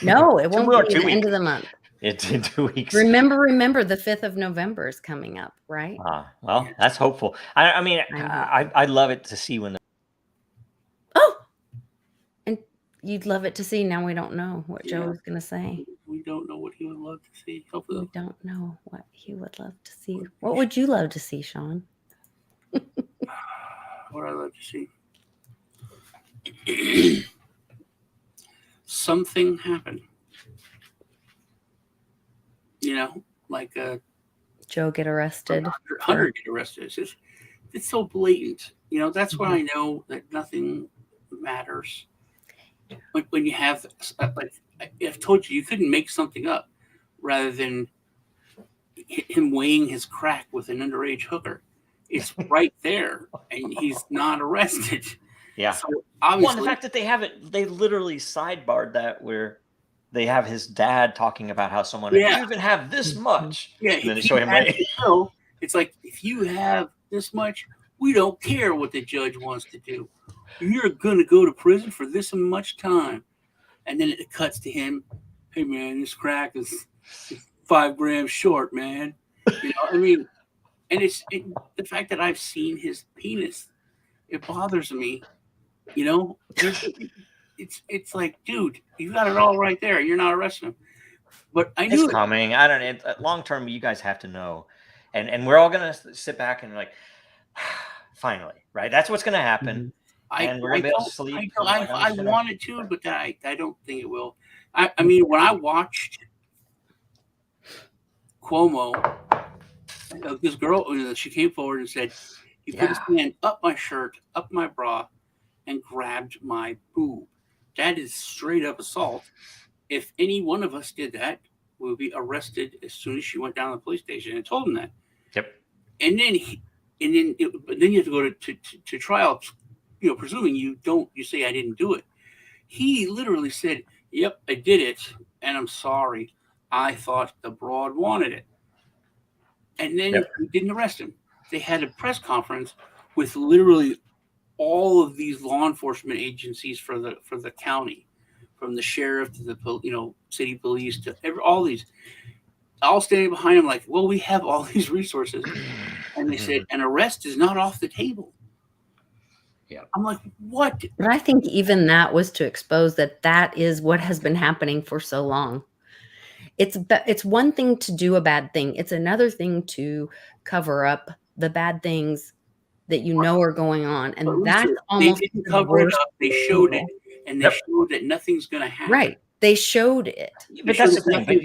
S3: No, it won't be the end of the month.
S2: It's in 2 weeks.
S3: Remember, the 5th of November is coming up, right?
S2: Well, that's hopeful. I mean, I'd love it to see when.
S3: And you'd love it to see. Now we don't know what Joe is going to say.
S4: We don't know what he would love to see. Hopefully.
S3: We don't know what he would love to see. What would you love to see, Sean?
S4: What I'd love to see. Something happened. Like
S3: Joe get arrested.
S4: Hunter get arrested. It's so blatant. That's why I know that nothing matters. When you have, like, I've told you couldn't make something up, rather than him weighing his crack with an underage hooker. It's right there, and he's not arrested.
S2: Yeah.
S4: So obviously,
S2: the fact that they literally sidebarred that, where they have his dad talking about how someone, if you even have this much, and then they show him
S4: it's like, if you have this much, we don't care what the judge wants to do. You're going to go to prison for this much time. And then it cuts to him. Hey, man, this crack is 5 grams short, man. I mean, and the fact that I've seen his penis, it bothers me. It's like, dude, you got it all right there. You're not arresting him. But I knew
S2: it's coming. I don't know. Long term, you guys have to know. And we're all going to sit back and like, finally, right? That's what's going to happen. And we're going to be able to sleep.
S4: I wanted to, but I don't think it will. I mean, when I watched Cuomo, this girl, she came forward and said, he put his hand up my shirt, up my bra, and grabbed my boob. That is straight up assault. If any one of us did that, we would be arrested as soon as she went down to the police station. And told him that.
S2: Yep.
S4: And then you have to go to trial. Presuming you say I didn't do it. He literally said, "Yep, I did it, and I'm sorry. I thought the broad wanted it. And then we didn't arrest him. They had a press conference with literally all of these law enforcement agencies for the county, from the sheriff to the city police to all these, all standing behind him like, well, we have all these resources. And they said, an arrest is not off the table.
S2: Yeah.
S4: I'm like, what?
S3: But I think even that was to expose that is what has been happening for so long. It's one thing to do a bad thing. It's another thing to cover up the bad things that you know are going on. And
S4: But
S3: that's
S4: Lisa,
S3: almost
S4: they didn't cover it up. They showed it, and they
S2: Yep.
S4: showed that nothing's going to happen.
S3: right. They showed it.
S2: But that's the thing. But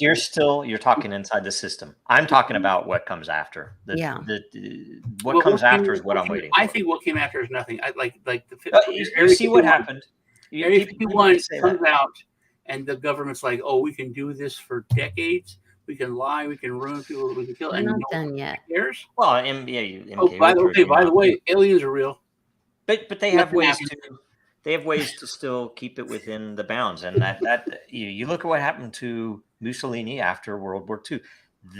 S2: you're talking inside the system. I'm talking about what comes after. What comes after is what I'm waiting for.
S4: I think what came after is nothing. I like the.
S2: You see what happened.
S4: Area 51 comes out, and the government's like, "Oh, we can do this for decades. We can lie. We can ruin people. We can kill."
S3: We're
S4: And
S3: not
S4: no
S3: done
S4: one
S3: yet.
S4: cares.
S2: Well,
S4: By the way, aliens are real.
S2: But they have ways to. They have ways to still keep it within the bounds, and that you look at what happened to Mussolini after World War II.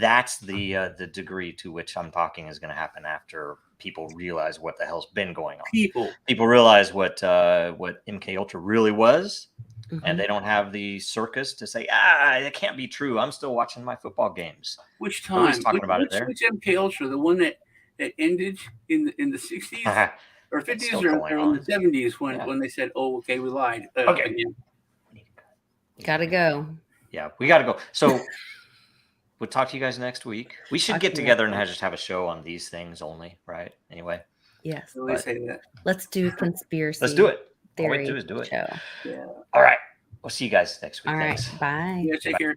S2: That's the degree to which I'm talking is going to happen after people realize what the hell's been going on. People realize what MK Ultra really was, and they don't have the circus to say, it can't be true. I'm still watching my football games.
S4: Which time?
S2: Nobody's talking about it there.
S4: Which MK Ultra? The one that ended in the 60s? Or 50s or in the 70s when they said, "Oh, okay, we lied."
S2: Okay,
S4: again.
S3: Gotta go.
S2: Yeah, we gotta go. So we'll talk to you guys next week. We should get together and just have a show on these things only, right? Anyway.
S3: Yes.
S4: So they say that.
S3: Let's do conspiracy.
S2: Let's do it.
S3: Theory
S2: All we do is do it.
S3: show.
S4: Yeah.
S2: All right. We'll see you guys next week.
S3: All right.
S2: Thanks.
S3: Bye.
S4: Yeah, take care.